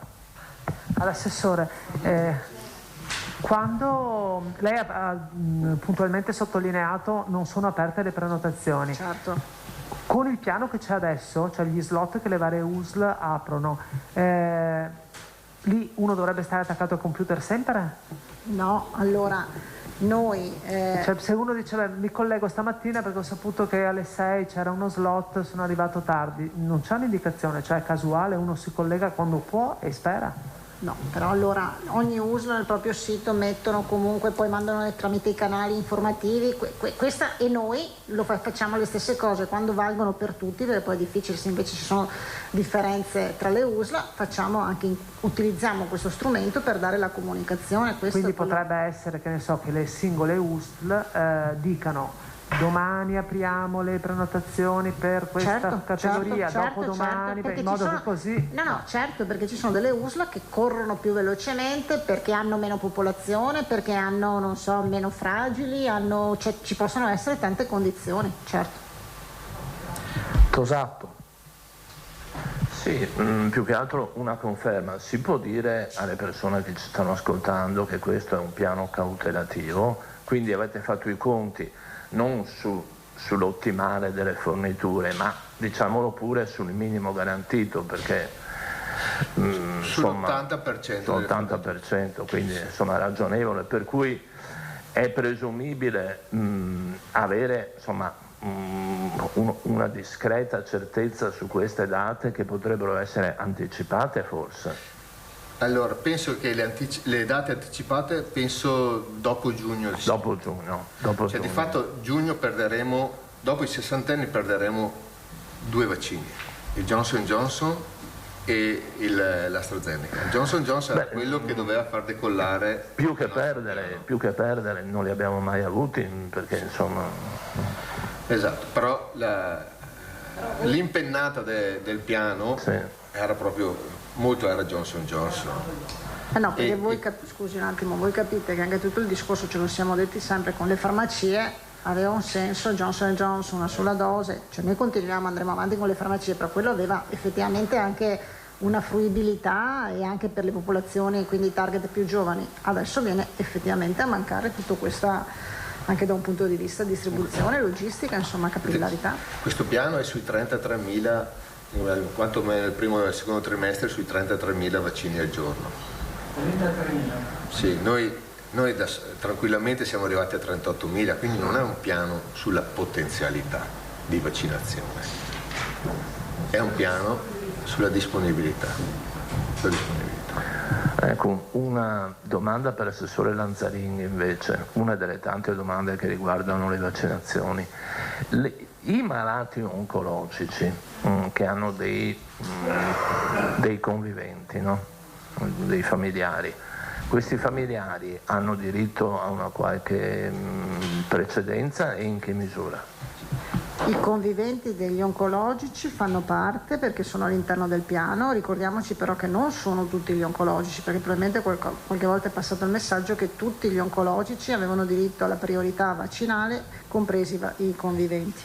All'assessore, quando lei ha puntualmente sottolineato non sono aperte le prenotazioni. Certo. Con il piano che c'è adesso, cioè gli slot che le varie USL aprono, lì uno dovrebbe stare attaccato al computer sempre? No, allora noi... Cioè, se uno diceva mi collego stamattina perché ho saputo che alle 6 c'era uno slot, sono arrivato tardi, non c'è un'indicazione, cioè è casuale, uno si collega quando può e spera? No, però allora ogni USL nel proprio sito mettono comunque, poi mandano tramite i canali informativi, questa, e noi facciamo le stesse cose quando valgono per tutti, perché poi è difficile, se invece ci sono differenze tra le USL, utilizziamo questo strumento per dare la comunicazione. Quindi potrebbe essere, che ne so, che le singole USL dicano domani apriamo le prenotazioni per questa categoria, dopodomani, in modo che così... No, certo, perché ci sono delle USL che corrono più velocemente, perché hanno meno popolazione, perché hanno, non so, meno fragili, ci possono essere tante condizioni, certo. Tosato. Sì, più che altro una conferma. Si può dire alle persone che ci stanno ascoltando che questo è un piano cautelativo, quindi avete fatto i conti non sull'ottimale delle forniture, ma diciamolo pure sul minimo garantito, perché sull'80%. Sull'80%, quindi insomma ragionevole, per cui è presumibile avere insomma una discreta certezza su queste date che potrebbero essere anticipate forse. Allora, penso che le date anticipate, penso dopo giugno. Dopo giugno. Di fatto giugno perderemo, dopo i 60 perderemo 2 vaccini, il Johnson & Johnson e l'AstraZeneca. Il Johnson & Johnson era quello che doveva far decollare. Più che perdere non li abbiamo mai avuti, perché insomma... Esatto, però l'impennata del piano era proprio molto era Johnson Johnson. No, perché scusi un attimo, voi capite che anche tutto il discorso, ce lo siamo detti sempre, con le farmacie aveva un senso, Johnson Johnson una sola dose, cioè noi continuiamo, andremo avanti con le farmacie, però quello aveva effettivamente anche una fruibilità e anche per le popolazioni, quindi target più giovani. Adesso viene effettivamente a mancare tutto questa, anche da un punto di vista distribuzione, logistica, insomma capillarità. Questo piano è sui 33.000, quanto nel primo e nel secondo trimestre, sui 33.000 vaccini al giorno. 33.000? Sì, noi tranquillamente siamo arrivati a 38.000, quindi non è un piano sulla potenzialità di vaccinazione, è un piano sulla disponibilità. Ecco, una domanda per l'assessore Lanzarini invece, una delle tante domande che riguardano le vaccinazioni. I malati oncologici che hanno dei conviventi, no? Dei familiari, questi familiari hanno diritto a una qualche precedenza e in che misura? I conviventi degli oncologici fanno parte perché sono all'interno del piano, ricordiamoci però che non sono tutti gli oncologici, perché probabilmente qualche volta è passato il messaggio che tutti gli oncologici avevano diritto alla priorità vaccinale, compresi i conviventi,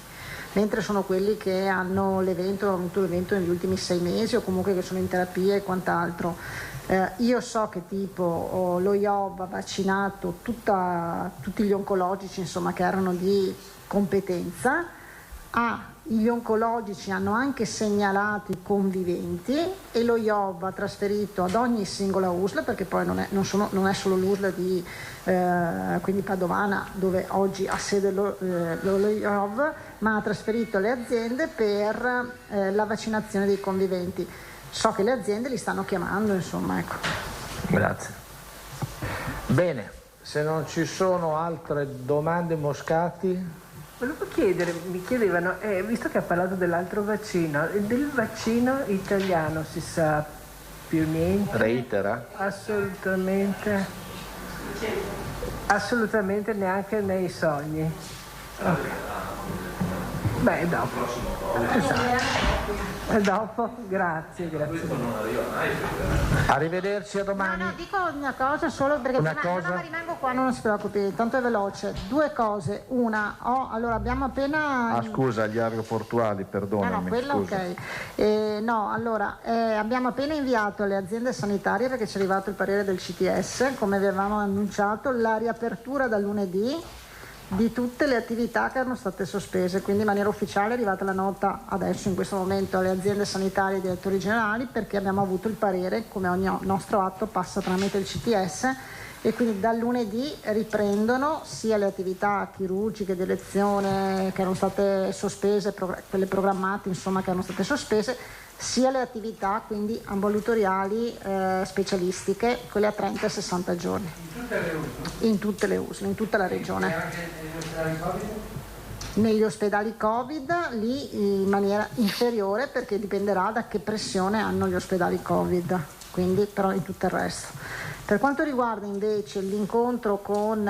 mentre sono quelli che hanno avuto l'evento negli ultimi 6 mesi o comunque che sono in terapia e quant'altro. Io so che tipo lo IOV ha vaccinato tutti gli oncologici, insomma, che erano di competenza. Gli oncologici hanno anche segnalato i conviventi e lo IOV ha trasferito ad ogni singola USL, perché poi non è solo l'USL di quindi Padovana, dove oggi ha sede lo IOV, ma ha trasferito le aziende per la vaccinazione dei conviventi. So che le aziende li stanno chiamando, insomma, ecco. Grazie. Bene, se non ci sono altre domande, Moscati? Volevo chiedere, mi chiedevano, visto che ha parlato dell'altro vaccino, del vaccino italiano si sa più niente? Reitera? Assolutamente neanche nei sogni. Okay. Beh, dopo. Esatto. Dopo, grazie. Arrivederci, a domani. No, dico una cosa solo perché ma rimango qua, non si preoccupi, tanto è veloce. 2 cose. Una, allora abbiamo appena... scusa, gli aeroportuali, perdonami. No, quello scusa. Ok. Abbiamo appena inviato alle aziende sanitarie, perché ci è arrivato il parere del CTS, come avevamo annunciato, la riapertura dal lunedì di tutte le attività che erano state sospese, quindi in maniera ufficiale è arrivata la nota adesso in questo momento alle aziende sanitarie e ai direttori generali, perché abbiamo avuto il parere, come ogni nostro atto passa tramite il CTS, e quindi dal lunedì riprendono sia le attività chirurgiche di elezione che erano state sospese, quelle programmate insomma che erano state sospese, sia le attività quindi ambulatoriali specialistiche, quelle a 30 e 60 giorni. In tutte le USL, in tutta la regione. Negli ospedali Covid lì in maniera inferiore, perché dipenderà da che pressione hanno gli ospedali Covid, quindi però in tutto il resto. Per quanto riguarda invece l'incontro con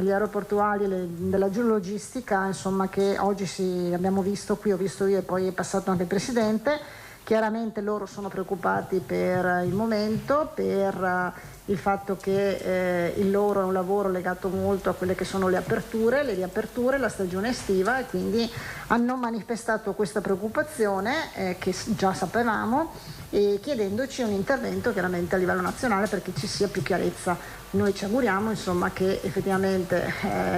gli aeroportuali della logistica, insomma, che oggi abbiamo visto qui, ho visto io e poi è passato anche il Presidente, chiaramente loro sono preoccupati per il momento, per il fatto che il loro è un lavoro legato molto a quelle che sono le riaperture, la stagione estiva, e quindi hanno manifestato questa preoccupazione che già sapevamo, e chiedendoci un intervento chiaramente a livello nazionale perché ci sia più chiarezza. Noi ci auguriamo insomma che effettivamente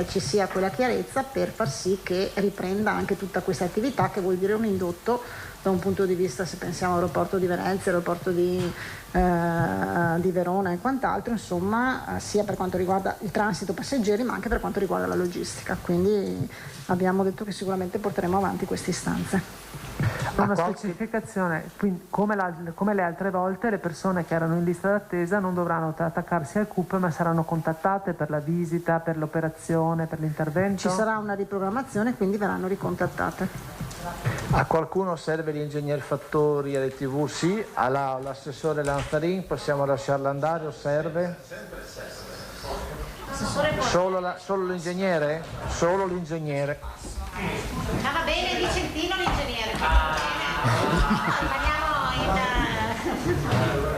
ci sia quella chiarezza per far sì che riprenda anche tutta questa attività, che vuol dire un indotto da un punto di vista, se pensiamo all'aeroporto di Venezia, all'aeroporto di Verona e quant'altro, insomma, sia per quanto riguarda il transito passeggeri ma anche per quanto riguarda la logistica. Quindi abbiamo detto che sicuramente porteremo avanti queste istanze. Una specificazione, quindi come le altre volte le persone che erano in lista d'attesa non dovranno attaccarsi al CUP, ma saranno contattate per la visita, per l'operazione, per l'intervento? Ci sarà una riprogrammazione, quindi verranno ricontattate. A qualcuno serve l'ingegner Fattori alle TV? Sì. All'assessore Lanzarin possiamo lasciarla andare o serve? Solo l'ingegnere? Solo l'ingegnere. Va bene, Vicentino l'ingegnere. Rimaniamo in...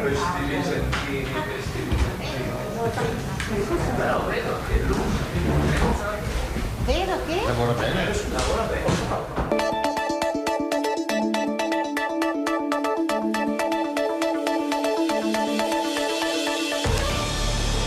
Vedo che lavora bene.